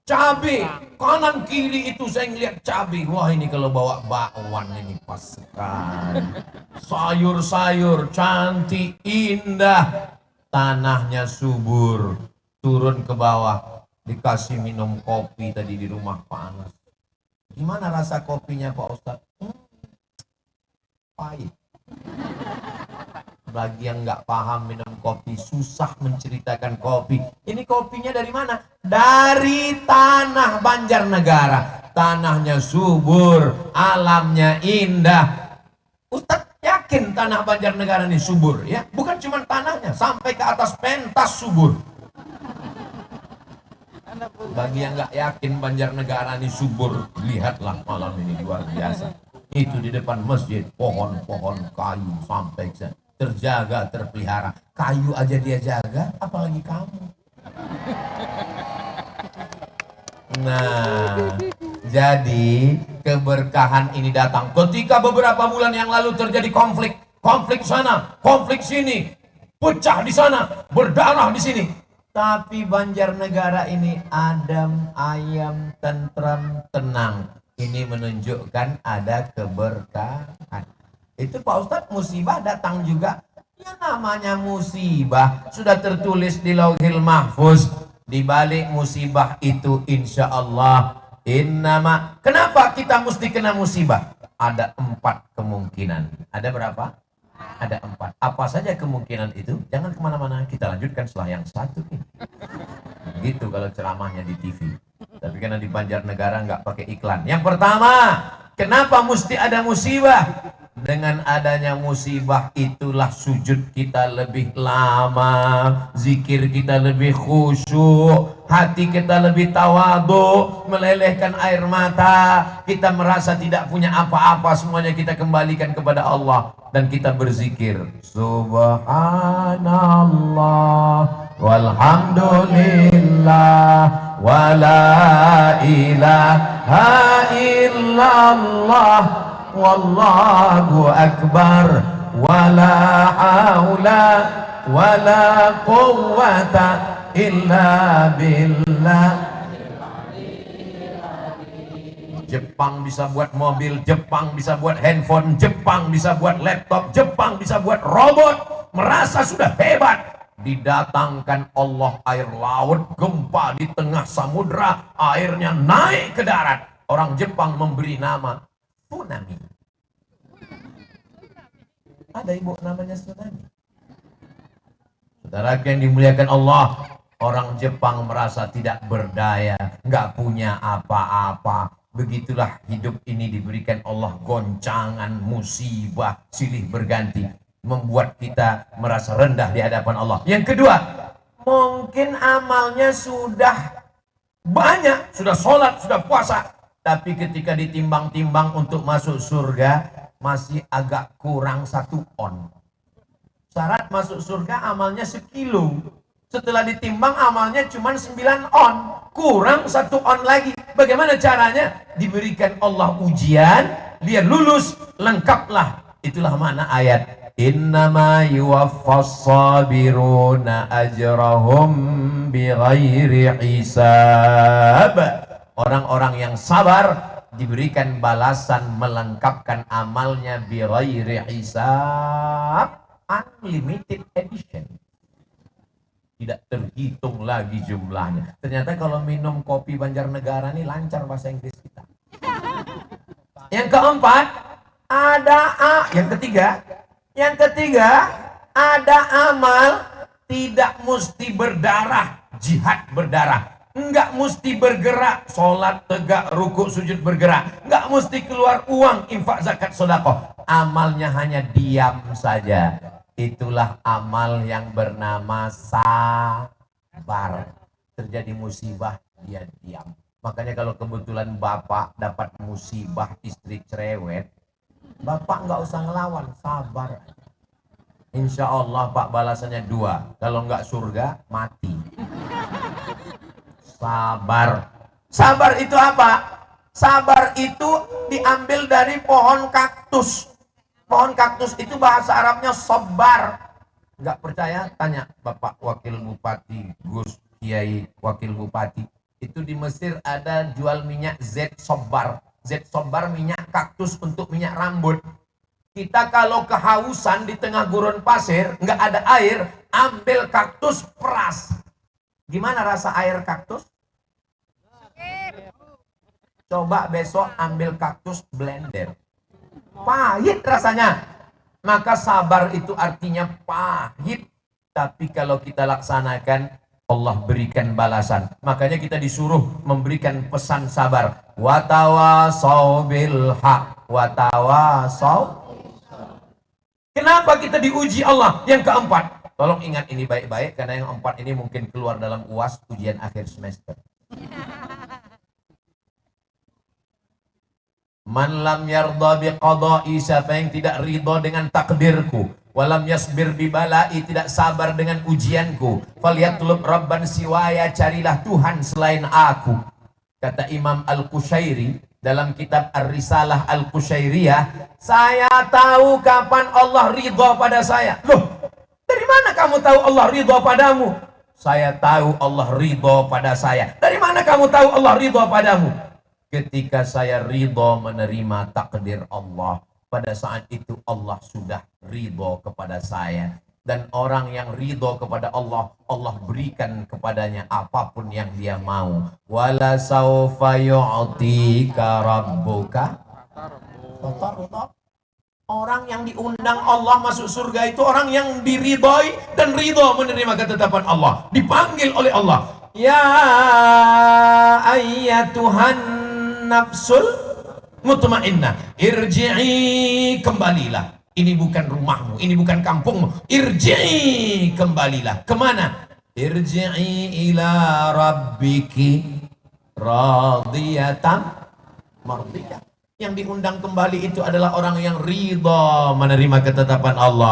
cabai, kanan kiri itu saya ngeliat cabai. Wah ini kalau bawa bakwan ini pas sekali. Sayur-sayur cantik, indah. Tanahnya subur. Turun ke bawah, dikasih minum kopi tadi di rumah panas. Gimana rasa kopinya Pak Ustadz? Pahit. Bagi yang nggak paham minum kopi, susah menceritakan kopi. Ini kopinya dari mana? Dari tanah Banjarnegara. Tanahnya subur, alamnya indah. Ustadz yakin tanah Banjarnegara ini subur ya? Bukan cuma tanahnya, sampai ke atas pentas subur. Bagi yang nggak yakin Banjarnegara ini subur, lihatlah malam ini luar biasa. Itu di depan masjid, pohon-pohon kayu sampai ke sana. Terjaga, terpelihara. Kayu aja dia jaga, apalagi kamu. Nah, Jadi keberkahan ini datang ketika beberapa bulan yang lalu terjadi konflik, konflik sana, konflik sini, pecah di sana, berdarah di sini. Tapi Banjarnegara ini adem, ayam, tentram, tenang. Ini menunjukkan ada keberkahan. Itu Pak Ustadz, musibah datang juga. Ya namanya musibah sudah tertulis di Lauhil Mahfuz. Di balik musibah itu insya Allah innama. Kenapa kita mesti kena musibah? Ada 4 kemungkinan. Ada berapa? Ada 4. Apa saja kemungkinan itu? Jangan kemana-mana, kita lanjutkan setelah yang satu ini. Gitu kalau ceramahnya di TV. Tapi karena di Banjarnegara nggak pakai iklan. Yang pertama, kenapa mesti ada musibah? Dengan adanya musibah itulah sujud kita lebih lama, zikir kita lebih khusyuk, hati kita lebih tawadhu, melelehkan air mata, kita merasa tidak punya apa-apa, semuanya kita kembalikan kepada Allah dan kita berzikir subhanallah walhamdulillah wala ilaha illallah wallahu akbar wala haula wala quwwata illa billah. Jepang bisa buat mobil, Jepang bisa buat handphone, Jepang bisa buat laptop, Jepang bisa buat robot. Merasa sudah hebat, didatangkan Allah air laut, gempa di tengah samudra, airnya naik ke darat. Orang Jepang memberi nama tsunami. Ada ibu namanya tsunami. Saudara yang dimuliakan Allah, orang Jepang merasa tidak berdaya, nggak punya apa-apa. Begitulah hidup ini diberikan Allah goncangan, musibah, silih berganti, membuat kita merasa rendah di hadapan Allah. Yang kedua, mungkin amalnya sudah banyak, sudah sholat, sudah puasa, tapi ketika ditimbang-timbang untuk masuk surga masih agak kurang 1 on. Syarat masuk surga amalnya 1 kilo. Setelah ditimbang amalnya cuma 9 on, kurang 1 on lagi. Bagaimana caranya? Diberikan Allah ujian, dia lulus, lengkaplah. Itulah mana ayat innama yuwaffas sabiruna ajrahum bighairi hisab. Orang-orang yang sabar diberikan balasan melengkapkan amalnya bighairi hisab, unlimited edition. Tidak terhitung lagi jumlahnya. Ternyata kalau minum kopi Banjarnegara ini lancar bahasa Inggris kita. Yang keempat, yang ketiga, ada amal tidak mesti berdarah, jihad berdarah. Enggak mesti bergerak, sholat tegak, rukuk sujud bergerak. Enggak mesti keluar uang, infak zakat sedekah. Amalnya hanya diam saja. Itulah amal yang bernama sabar. Terjadi musibah, dia diam. Makanya kalau kebetulan bapak dapat musibah istri cerewet, bapak nggak usah ngelawan, sabar. Insya Allah pak balasannya 2. Kalau nggak surga, mati. Sabar. Sabar itu apa? Sabar itu diambil dari pohon kaktus. Pohon kaktus itu bahasa Arabnya sobar. Nggak percaya? Tanya Bapak Wakil Bupati, Gus Kiai Wakil Bupati. Itu di Mesir ada jual minyak Z sobar. Z sobar minyak kaktus untuk minyak rambut. Kita kalau kehausan di tengah gurun pasir, nggak ada air, ambil kaktus peras. Gimana rasa air kaktus? Coba besok ambil kaktus blender. Pahit rasanya. Maka sabar itu artinya pahit. Tapi kalau kita laksanakan, Allah berikan balasan. Makanya kita disuruh memberikan pesan sabar. Watawasau bil haq. Watawasau. Kenapa kita diuji Allah? Yang keempat. Tolong ingat ini baik-baik, karena yang 4 ini mungkin keluar dalam UAS ujian akhir semester. Man lam yarda biqada'i, siapa yang tidak ridha dengan takdirku, walam yasbir bibalai, tidak sabar dengan ujianku, falyatlub rabban siwaya, carilah Tuhan selain aku. Kata Imam Al-Qushairi dalam kitab Ar-Risalah Al-Qushairiyah, saya tahu kapan Allah ridha pada saya. Loh, dari mana kamu tahu Allah ridha padamu? Saya tahu Allah ridha pada saya. Dari mana kamu tahu Allah ridha padamu? Ketika saya ridha menerima takdir Allah, pada saat itu Allah sudah ridha kepada saya. Dan orang yang ridho kepada Allah, Allah berikan kepadanya apapun yang dia mau. Wala saufa yu'tika rabbuka fatarda. Orang yang diundang Allah masuk surga itu orang yang diridhoi dan ridho menerima ketetapan Allah. Dipanggil oleh Allah. Ya ayyatuhan nafsul mutmainnah, irji'i, kembalilah. Ini bukan rumahmu, ini bukan kampungmu. Irji'i, kembalilah. Kemana? Irji'i ila rabbiki radiyatan mardiyah. Yang diundang kembali itu adalah orang yang ridha menerima ketetapan Allah.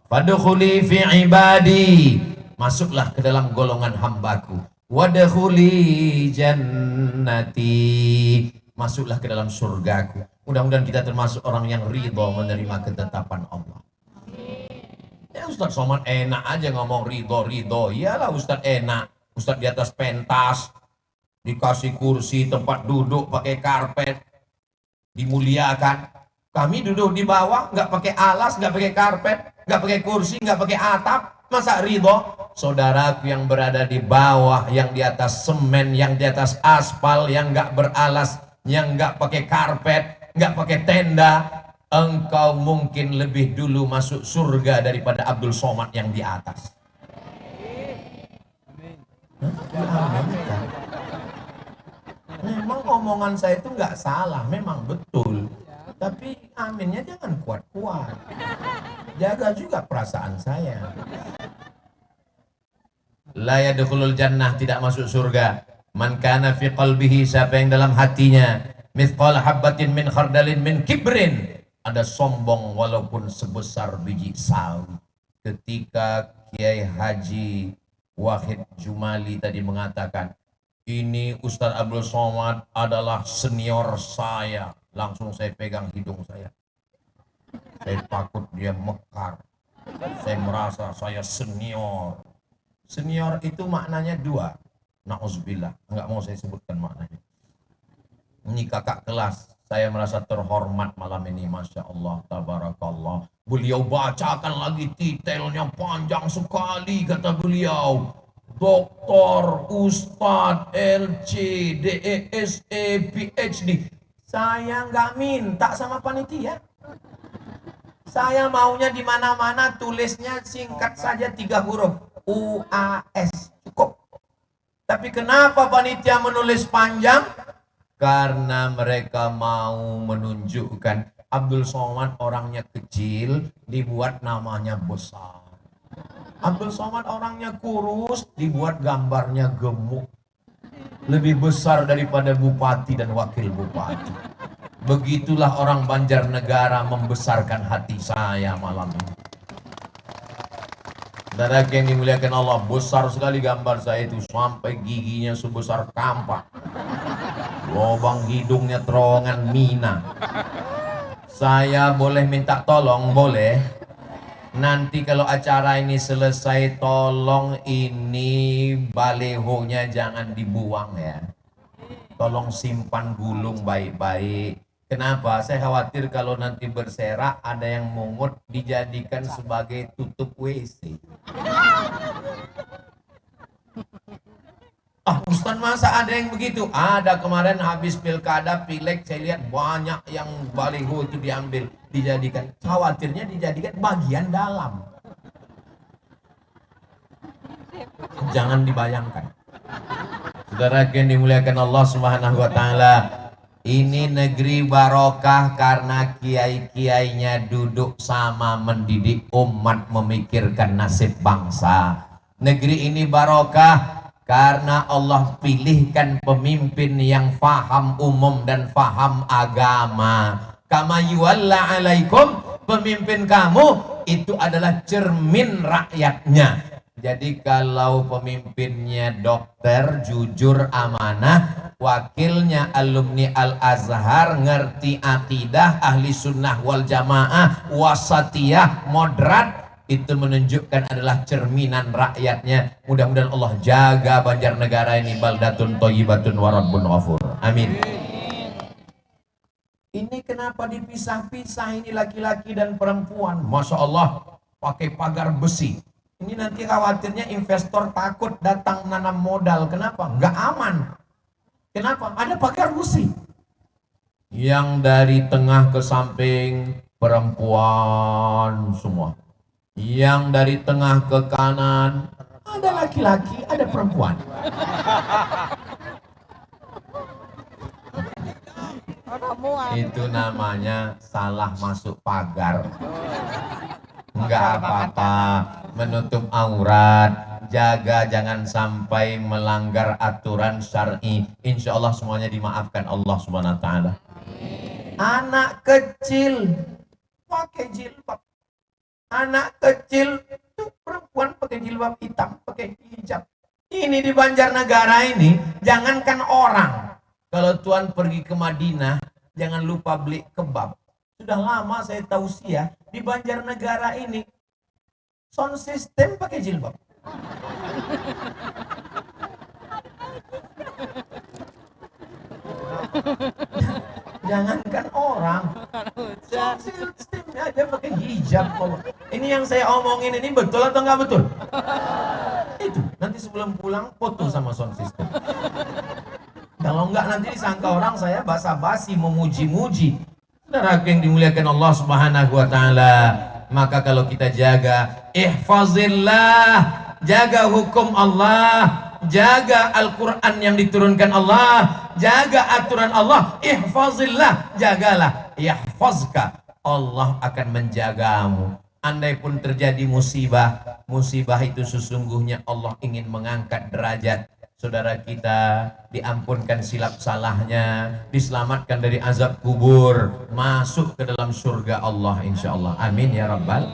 Fadkhuli fi ibadi, masuklah ke dalam golongan hambaku. Wadkhuli jannati, masuklah ke dalam surgaku. Mudah-mudahan kita termasuk orang yang ridho menerima ketetapan Allah. Ya Ustaz Somad enak aja ngomong ridho. Iyalah Ustaz enak. Ustaz di atas pentas, dikasih kursi, tempat duduk, pakai karpet, dimuliakan. Kami duduk di bawah, nggak pakai alas, nggak pakai karpet, nggak pakai kursi, nggak pakai atap. Masa ridho? Saudaraku yang berada di bawah, yang di atas semen, yang di atas aspal, yang nggak beralas, yang nggak pakai karpet, nggak pakai tenda, engkau mungkin lebih dulu masuk surga daripada Abdul Somad yang di atas. Memang omongan saya itu nggak salah, memang betul. Tapi aminnya jangan kuat-kuat. Jaga juga perasaan saya. La yadkhulul jannah, tidak masuk surga. Man kana fi qalbihi, siapa yang dalam hatinya mithqal habbatin min khardalin min kibrin, ada sombong walaupun sebesar biji sawi. Ketika Kiai Haji Wahid Jumali tadi mengatakan, ini Ustaz Abdul Somad adalah senior saya, langsung saya pegang hidung saya. Saya takut dia mekar. Saya merasa saya senior. Senior itu maknanya dua. Na'udzubillah, enggak mau saya sebutkan maknanya. Ini kakak kelas, saya merasa terhormat malam ini, Masya Allah, Tabarakallah. Beliau bacakan lagi titelnya panjang sekali, kata beliau. Doktor, Ustadz, LC, DESE, PhD. Saya nggak minta sama panitia. Saya maunya di mana-mana tulisnya singkat saja 3 huruf. UAS, cukup. Tapi kenapa panitia menulis panjang? Karena mereka mau menunjukkan Abdul Somad orangnya kecil, dibuat namanya besar. Abdul Somad orangnya kurus, dibuat gambarnya gemuk. Lebih besar daripada bupati dan wakil bupati. Begitulah orang Banjarnegara membesarkan hati saya malam ini. Saudara yang dimuliakan Allah, besar sekali gambar saya itu, sampai giginya sebesar kampak. Lubang hidungnya terowongan Mina. Saya boleh minta tolong? Boleh. Nanti kalau acara ini selesai, tolong ini balehonya jangan dibuang ya. Tolong simpan gulung baik-baik. Kenapa? Saya khawatir kalau nanti berserak ada yang mungut, dijadikan sebagai tutup WC. Ah, Ustaz, masa ada yang begitu? Ada, kemarin habis pilkada, pileg, saya lihat banyak yang baliho itu diambil, dijadikan. Khawatirnya dijadikan bagian dalam. Jangan dibayangkan. Saudara yang dimuliakan Allah Subhanahu wa taala, ini negeri barokah karena kiai-kiainya duduk sama mendidik umat memikirkan nasib bangsa. Negeri ini barokah karena Allah pilihkan pemimpin yang faham umum dan faham agama. Kama yuwalla alaikum, pemimpin kamu itu adalah cermin rakyatnya. Jadi kalau pemimpinnya dokter, jujur, amanah, wakilnya alumni Al-Azhar, ngerti akidah ahli sunnah wal jamaah, wasatiyah, moderat, itu menunjukkan adalah cerminan rakyatnya. Mudah-mudahan Allah jaga Banjarnegara ini baldatun thayyibatun wa rabbun ghafur. Amin. Ini kenapa dipisah-pisah ini laki-laki dan perempuan? Masya Allah, pakai pagar besi. Ini nanti khawatirnya investor takut datang nanam modal. Kenapa? Nggak aman. Kenapa? Ada pagar besi. Yang dari tengah ke samping perempuan semua. Yang dari tengah ke kanan ada laki-laki, ada perempuan. Itu namanya salah masuk pagar. Enggak apa-apa, menutup aurat, jaga jangan sampai melanggar aturan syar'i. Insya Allah semuanya dimaafkan Allah Subhanahu wa taala. Anak kecil pakai jilbab. Anak kecil itu perempuan pakai jilbab hitam, pakai hijab. Ini di Banjarnegara ini, jangankan orang. Kalau Tuhan pergi ke Madinah, jangan lupa beli kebab. Sudah lama saya tausiah di Banjarnegara ini sound system pakai jilbab. Jangankan orang, sound systemnya aja pakai hijab. Ini yang saya omongin ini betul atau nggak betul? Itu nanti sebelum pulang foto sama sound system. Kalau enggak nanti disangka orang saya basa-basi memuji-muji. Saudara yang dimuliakan Allah Subhanahu wa taala, maka kalau kita jaga ihfazillah, jaga hukum Allah, jaga Al-Qur'an yang diturunkan Allah, jaga aturan Allah, ihfazillah, jagalah, yahfazka, Allah akan menjagamu. Andai pun terjadi musibah, musibah itu sesungguhnya Allah ingin mengangkat derajat saudara kita, diampunkan silap salahnya, diselamatkan dari azab kubur, masuk ke dalam surga Allah insyaallah. Amin ya rabbal.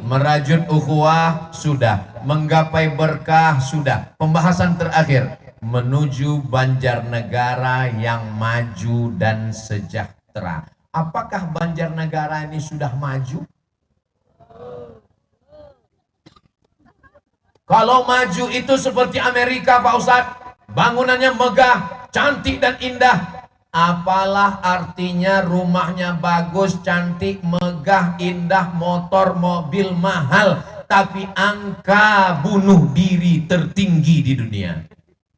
Merajut ukhuwah sudah, menggapai berkah sudah. Pembahasan terakhir menuju Banjarnegara yang maju dan sejahtera. Apakah Banjarnegara ini sudah maju? Kalau maju itu seperti Amerika Pak Ustadz, bangunannya megah, cantik dan indah. Apalah artinya rumahnya bagus, cantik, megah, indah, motor, mobil mahal, tapi angka bunuh diri tertinggi di dunia.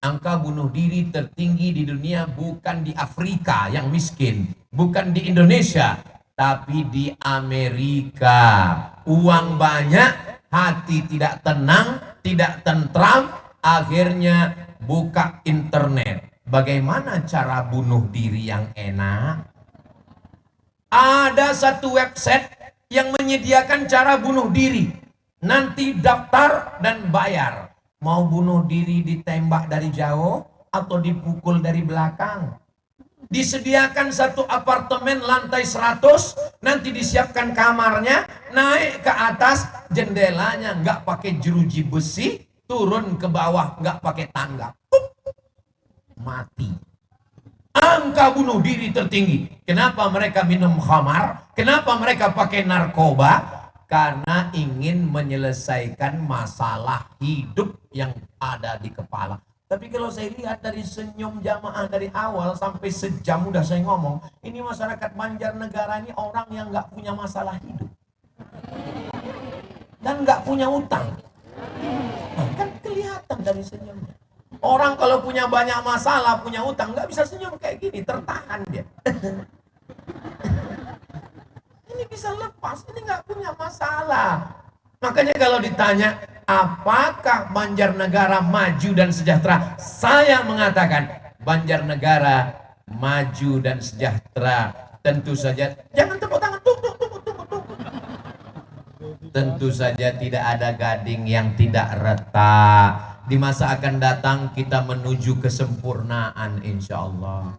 Angka bunuh diri tertinggi di dunia bukan di Afrika yang miskin, bukan di Indonesia, tapi di Amerika. Uang banyak, hati tidak tenang, tidak tentram, akhirnya buka internet. Bagaimana cara bunuh diri yang enak? Ada satu website yang menyediakan cara bunuh diri. Nanti daftar dan bayar. Mau bunuh diri ditembak dari jauh atau dipukul dari belakang. Disediakan satu apartemen lantai 100, nanti disiapkan kamarnya, naik ke atas, jendelanya nggak pakai jeruji besi, turun ke bawah nggak pakai tangga, mati. Angka bunuh diri tertinggi. Kenapa mereka minum khamar? Kenapa mereka pakai narkoba? Karena ingin menyelesaikan masalah hidup yang ada di kepala. Tapi kalau saya lihat dari senyum jamaah dari awal sampai sejam udah saya ngomong, ini masyarakat Banjarnegara ini orang yang nggak punya masalah hidup dan nggak punya utang. Nah, kan kelihatan dari senyumnya. Orang kalau punya banyak masalah, punya utang, nggak bisa senyum kayak gini, tertahan dia. Ini bisa lepas, ini nggak punya masalah. Makanya kalau ditanya, apakah Banjarnegara maju dan sejahtera? Saya mengatakan, Banjarnegara maju dan sejahtera. Tentu saja, jangan tepuk tangan, tunggu. Tentu saja tidak ada gading yang tidak retak. Di masa akan datang kita menuju kesempurnaan insya Allah.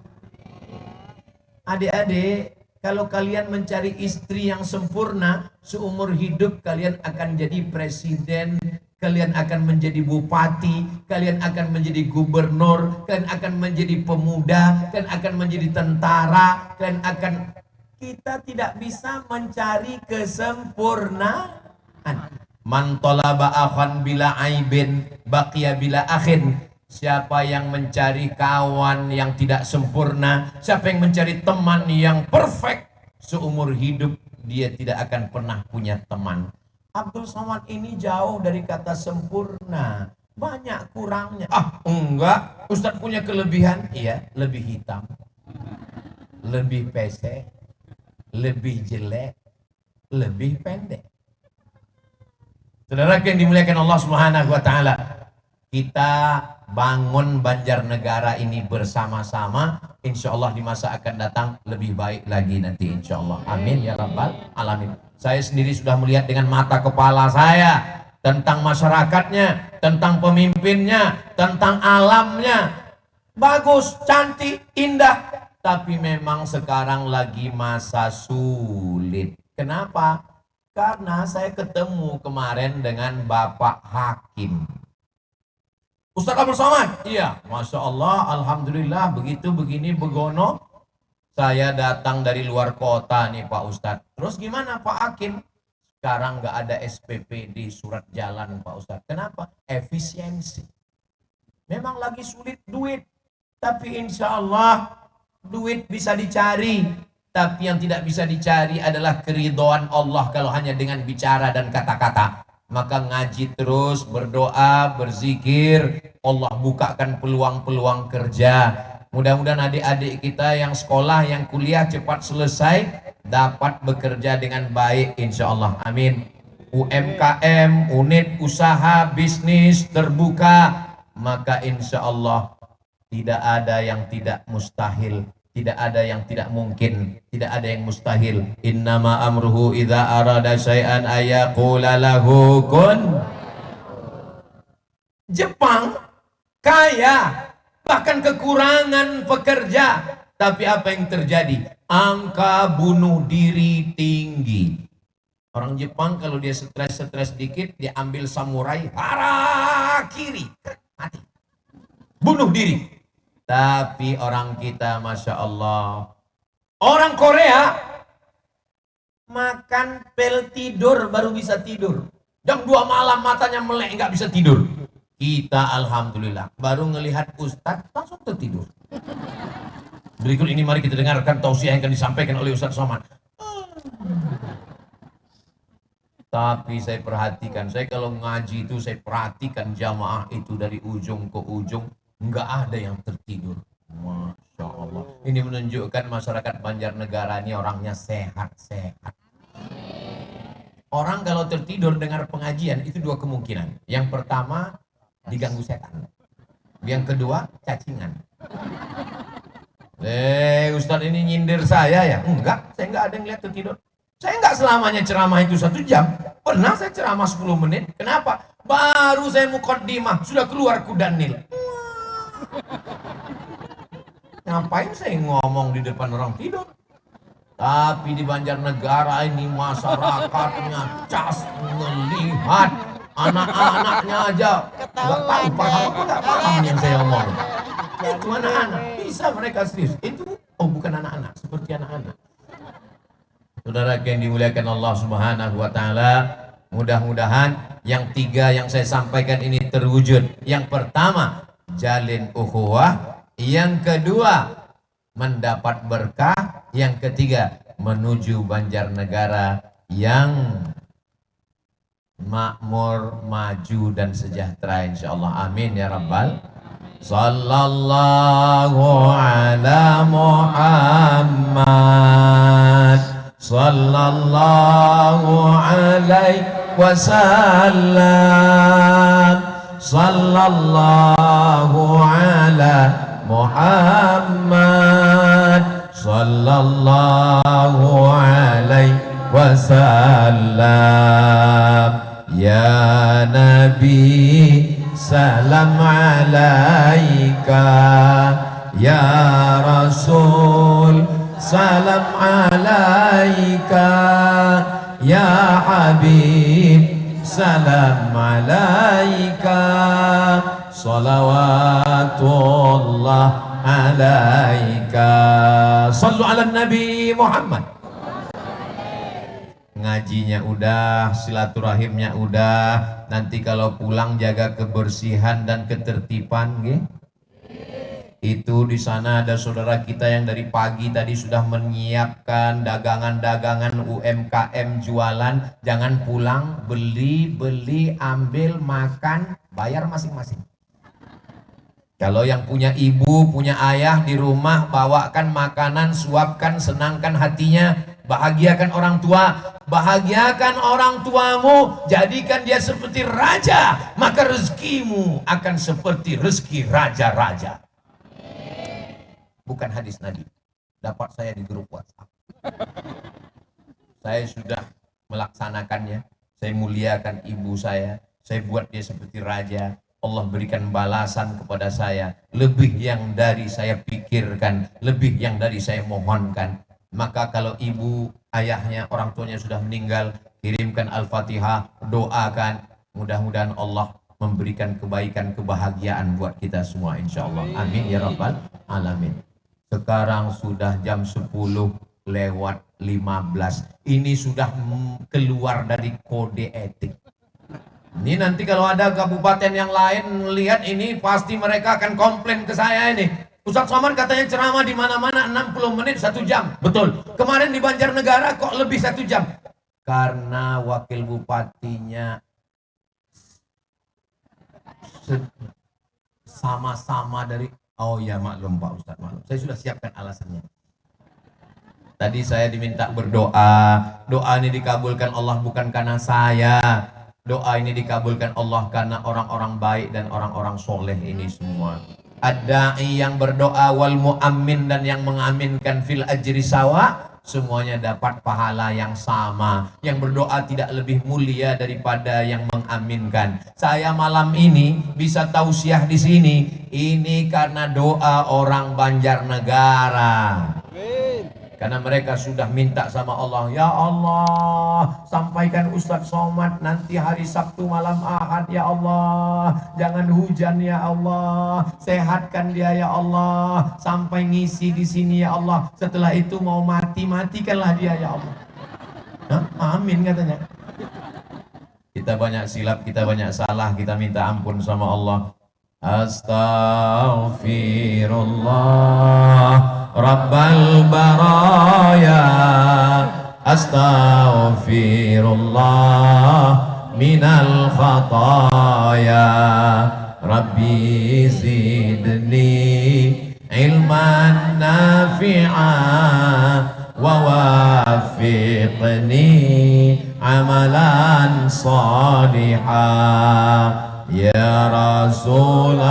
Adik-adik, Kalau kalian mencari istri yang sempurna, seumur hidup kalian akan jadi presiden, kalian akan menjadi bupati, kalian akan menjadi gubernur, kalian akan menjadi pemuda, kalian akan menjadi tentara, kalian akan... Kita tidak bisa mencari kesempurnaan. Man talaba akhan bila aibin baqiya bila akhin. Siapa yang mencari kawan yang tidak sempurna, siapa yang mencari teman yang perfect, seumur hidup dia tidak akan pernah punya teman. Abdul Somad ini jauh dari kata sempurna, banyak kurangnya. Ah, enggak, Ustadz punya kelebihan. Iya, lebih hitam, lebih pesek, lebih jelek, lebih pendek. Saudara yang dimuliakan Allah Subhanahu wa taala, kita bangun Banjarnegara ini bersama-sama. Insya Allah di masa akan datang lebih baik lagi nanti, insya Allah. Amin ya rabbal alamin. Saya sendiri sudah melihat dengan mata kepala saya tentang masyarakatnya, tentang pemimpinnya, tentang alamnya. Bagus, cantik, indah. Tapi memang sekarang lagi masa sulit. Kenapa? Karena saya ketemu kemarin dengan Bapak Hakim. Ustadz Abdul Somad? Iya, Masya Allah, Alhamdulillah, begitu, begini, begono. Saya datang dari luar kota nih Pak Ustadz. Terus gimana Pak Hakim? Sekarang nggak ada SPP di surat jalan Pak Ustadz. Kenapa? Efisiensi. Memang lagi sulit duit. Tapi insya Allah duit bisa dicari. Tapi yang tidak bisa dicari adalah keridhaan Allah kalau hanya dengan bicara dan kata-kata. Maka ngaji terus, berdoa, berzikir, Allah bukakan peluang-peluang kerja. Mudah-mudahan adik-adik kita yang sekolah, yang kuliah cepat selesai, dapat bekerja dengan baik insya Allah. Amin. UMKM, unit usaha, bisnis terbuka, maka insya Allah tidak ada yang tidak mustahil. Tidak ada yang tidak mungkin, tidak ada yang mustahil. Innama amruhu idza arada syai'an ayaqula lahu kun. Jepang kaya, bahkan kekurangan pekerja, tapi apa yang terjadi? Angka bunuh diri tinggi. Orang Jepang kalau dia stres dikit, dia ambil samurai, harakiri, mati, bunuh diri. Tapi orang kita Masya Allah, orang Korea makan pil tidur baru bisa tidur. Jam 2 malam matanya melek nggak bisa tidur. Kita Alhamdulillah baru ngelihat Ustadz langsung tertidur. Berikut ini mari kita dengarkan tausiah yang akan disampaikan oleh Ustadz Somad. Tapi saya perhatikan, saya kalau ngaji itu saya perhatikan jamaah itu dari ujung ke ujung. Enggak ada yang tertidur. Masya Allah. Ini menunjukkan masyarakat Banjarnegara ini orangnya sehat-sehat. Orang kalau tertidur dengar pengajian itu dua kemungkinan. Yang pertama diganggu setan. Yang kedua cacingan. Ustadz ini nyindir saya ya? Enggak, saya enggak ada yang lihat tertidur. Saya enggak selamanya ceramah itu 1 jam. Pernah saya ceramah 10 menit. Kenapa? Baru saya muqaddimah sudah keluar kudanil. Ngapain saya ngomong di depan orang tidur? Tapi di Banjarnegara ini masyarakatnya cas melihat, anak-anaknya aja nggak tahu paham apa nggak paham yang saya omong. Itu anak-anak bisa mereka serius. Itu bukan anak-anak, seperti anak-anak. Saudara yang dimuliakan Allah Subhanahu wa taala, mudah-mudahan yang 3 yang saya sampaikan ini terwujud. Yang pertama, jalin ukhuwah. Yang kedua, mendapat berkah. Yang ketiga, menuju Banjarnegara yang makmur, maju dan sejahtera insyaallah. Amin ya rabbal. Sallallahu ala Muhammad sallallahu alaihi wasallam. Sallallahu ala Muhammad sallallahu alaihi wasallam. Ya Nabi salam alaika, ya Rasul salam alaika ya Habib, salam alaika, salawatullah alaika. Sallu ala Nabi Muhammad. Ngajinya udah, silaturahimnya udah, nanti kalau pulang jaga kebersihan dan ketertiban, nggih. Itu di sana ada saudara kita yang dari pagi tadi sudah menyiapkan dagangan-dagangan UMKM jualan. Jangan pulang, beli, ambil, makan, bayar masing-masing. Kalau yang punya ibu, punya ayah di rumah, bawakan makanan, suapkan, senangkan hatinya, bahagiakan orang tua. Bahagiakan orang tuamu, jadikan dia seperti raja, maka rezekimu akan seperti rezeki raja-raja. Bukan hadis Nabi, dapat saya di grup WhatsApp. Saya sudah melaksanakannya. Saya muliakan ibu saya buat dia seperti raja. Allah berikan balasan kepada saya lebih yang dari saya pikirkan, lebih yang dari saya mohonkan. Maka kalau ibu, ayahnya, orang tuanya sudah meninggal, kirimkan Al-Fatihah, doakan, mudah-mudahan Allah memberikan kebaikan, kebahagiaan buat kita semua insyaallah. Amin ya rabbal alamin. Sekarang sudah jam 10:15. Ini sudah keluar dari kode etik. Ini nanti kalau ada kabupaten yang lain melihat ini, pasti mereka akan komplain ke saya ini. Ustadz Somad katanya ceramah di mana-mana 60 menit 1 jam. Betul. Kemarin di Banjarnegara kok lebih 1 jam? Karena wakil bupatinya sama-sama dari, oh ya maklum Pak Ustadz, maklum. Saya sudah siapkan alasannya. Tadi saya diminta berdoa. Doa ini dikabulkan Allah bukan karena saya. Doa ini dikabulkan Allah karena orang-orang baik dan orang-orang soleh ini semua. Ad-da'i yang berdoa wal mu'ammin dan yang mengaminkan fil ajri sawa, semuanya dapat pahala yang sama. Yang berdoa tidak lebih mulia daripada yang mengaminkan. Saya malam ini bisa tausiah di sini ini karena doa orang Banjarnegara. Karena mereka sudah minta sama Allah, ya Allah, sampaikan Ustadz Somad nanti hari Sabtu malam Ahad ya Allah, jangan hujan ya Allah, sehatkan dia ya Allah, sampai ngisi di sini ya Allah. Setelah itu mau matikanlah dia ya Allah. Amin katanya. Kita banyak silap, kita banyak salah, kita minta ampun sama Allah. Astaghfirullah Rabbal baraya, astaghfirullah minal khataya, Rabbi zidni ilman nafi'a wa wafiqni amalan salihah. Ya Rasulullah,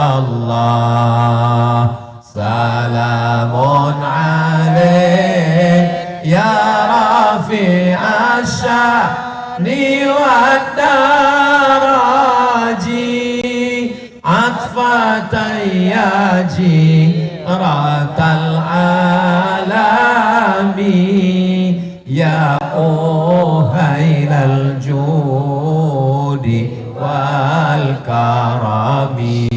salamun alaik ya rafi'a sya'ni wa daraji, atfatayyaji ratal alami, ya uhailal judi wal karami,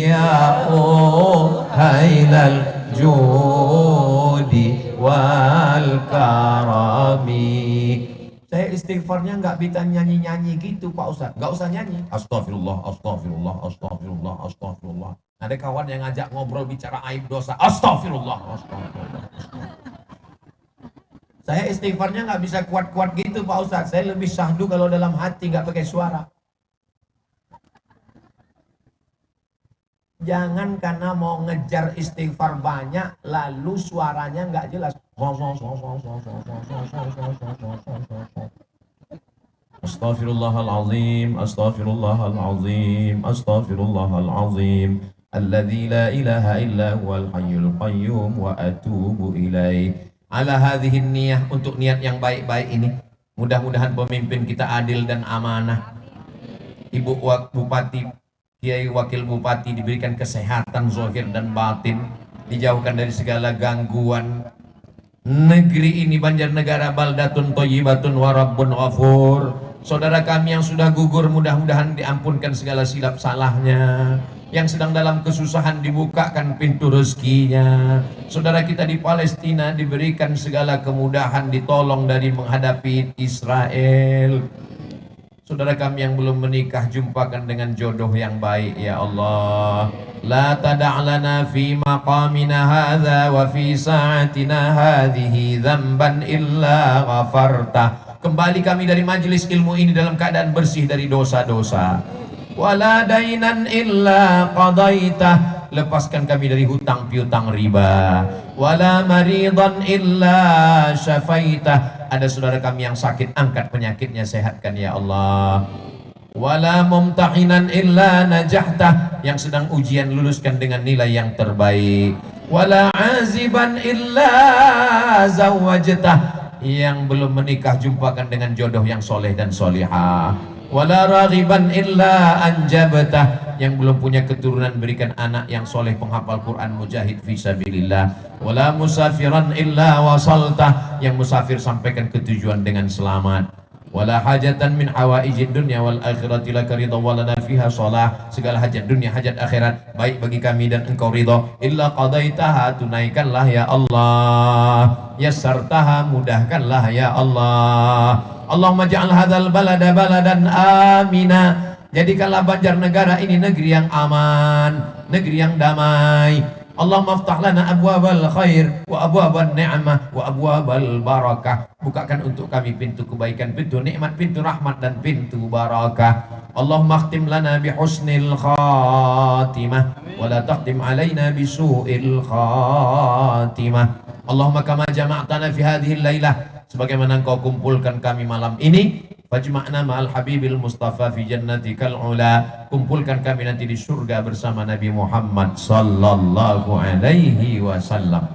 ya uhailal judi wal karami. Saya istighfarnya nggak bisa nyanyi-nyanyi gitu Pak Ustadz, nggak usah nyanyi. Astagfirullah, astagfirullah, astagfirullah, astagfirullah. Ada kawan yang ngajak ngobrol bicara aib dosa, astagfirullah, astagfirullah. Saya istighfarnya nggak bisa kuat-kuat gitu Pak Ustadz. Saya lebih syahdu kalau dalam hati, nggak pakai suara. Jangan karena mau ngejar istighfar banyak lalu suaranya nggak jelas. Astaghfirullahalazim, astaghfirullahalazim, astaghfirullahalazim. Alladzi la ilaha illa huwal hayyul qayyum wa atubu ilaih. Ala hadhihi niyah, untuk niat yang baik-baik ini. Mudah-mudahan pemimpin kita adil dan amanah. Ibu Bupati, Kiai Wakil Bupati diberikan kesehatan zahir dan batin, dijauhkan dari segala gangguan negeri ini Banjarnegara baldatun thayyibatun wa rabbun ghafur. Saudara kami yang sudah gugur mudah-mudahan diampunkan segala silap salahnya. Yang sedang dalam kesusahan dibukakan pintu rezekinya. Saudara kita di Palestina diberikan segala kemudahan, ditolong dari menghadapi Israel. Saudara kami yang belum menikah jumpakan dengan jodoh yang baik ya Allah. La tada'lana fi maqamina hadha wa fi sa'atina hadhihi dzamban illa ghafarta. Kembali kami dari majelis ilmu ini dalam keadaan bersih dari dosa-dosa. Wala dainan illa qadaitah. Lepaskan kami dari hutang piutang riba. Wala maridan illa syafaitah. Ada saudara kami yang sakit, angkat penyakitnya, sehatkan ya Allah. Wala mumtahinan illa najahtah. Yang sedang ujian luluskan dengan nilai yang terbaik. Wala aziban illa zawajtah. Yang belum menikah jumpakan dengan jodoh yang soleh dan solihah. Wala raghiban illa anjabtah. Yang belum punya keturunan berikan anak yang soleh penghafal Quran mujahid fisabilillah. Wala musafiran illa wasaltah. Yang musafir sampaikan ke tujuan dengan selamat. Wala hajatan min hawaijid dunya wal akhirati laka ridha wa lana fiha shalah. Segala hajat dunia hajat akhirat baik bagi kami dan engkau ridha. Illa qadaitaha, tunaikanlah ya Allah. Yassartaha, mudahkanlah ya Allah. Allahumma ja'al hadzal balada baladan amina. Jadikanlah Banjarnegara ini negeri yang aman, negeri yang damai. Allahumma aftah lana abwabal khair wa abwaban ni'mah wa abwabal barakah. Bukakan untuk kami pintu kebaikan, pintu nikmat, pintu rahmat dan pintu barakah. Allahumma akhtim lana bi husnil khatimah wa la taqdim alaina bi su'il khatimah. Allahumma kama jama'tana fi hadhihi lailah, sebagaimana engkau kumpulkan kami malam ini, fajma'na ma'al habibil mustafa fi jannatikal ula. Kumpulkan kami nanti di surga bersama Nabi Muhammad sallallahu alaihi wasallam.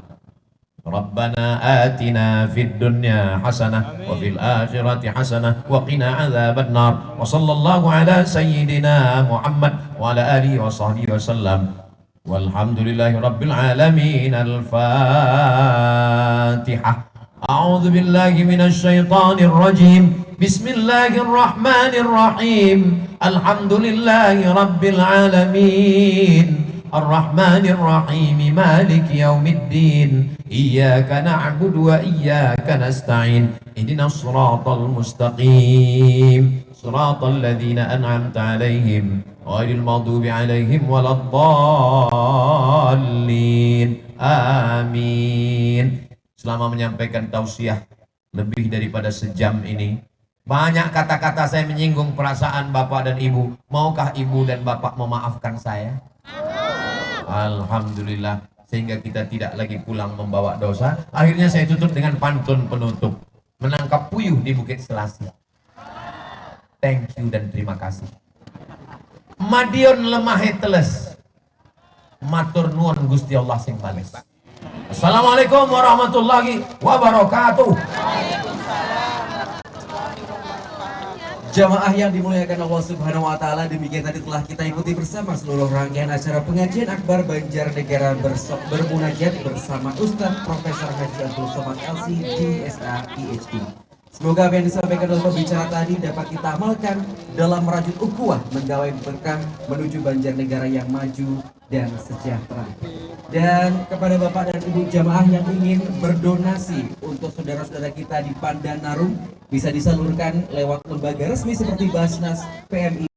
Rabbana atina fid dunya hasanah wa fil akhirati hasanah wa qina adzaban nar. Wa sallallahu ala sayyidina Muhammad wa ala alihi wa sahbihi wasallam. Walhamdulillahi rabbil alamin. Al-Fatihah. أعوذ بالله من الشيطان الرجيم. بسم الله الرحمن الرحيم. الحمد لله رب العالمين. الرحمن الرحيم مالك يوم الدين. إياك نعبد وإياك نستعين. اهدنا الصراط المستقيم. صراط الذين أنعمت عليهم غير المغضوب عليهم ولا الضالين. آمين. Selama menyampaikan tausiah lebih daripada sejam ini, banyak kata-kata saya menyinggung perasaan bapak dan ibu. Maukah ibu dan bapak memaafkan saya? Alhamdulillah, sehingga kita tidak lagi pulang membawa dosa. Akhirnya saya tutup dengan pantun penutup. Menangkap puyuh di Bukit Selasih. Thank you dan terima kasih. Madiun lemahe teles, matur nuwun Gusti Allah sing bales. Assalamualaikum warahmatullahi wabarakatuh. Jamaah yang dimuliakan Allah Subhanahu wa taala, demikian tadi telah kita ikuti bersama seluruh rangkaian acara pengajian akbar Banjarnegara bermunajat bersama Ustadz Profesor Haji Abdul Somad LC DSA PhD. Semoga apa yang disampaikan oleh pembicara tadi dapat kita amalkan dalam merajut ukhuwah menggawai berkah menuju Banjarnegara yang maju dan sejahtera. Dan kepada Bapak dan Ibu jamaah yang ingin berdonasi untuk saudara-saudara kita di Pandanarum, bisa disalurkan lewat lembaga resmi seperti Basnas, PMI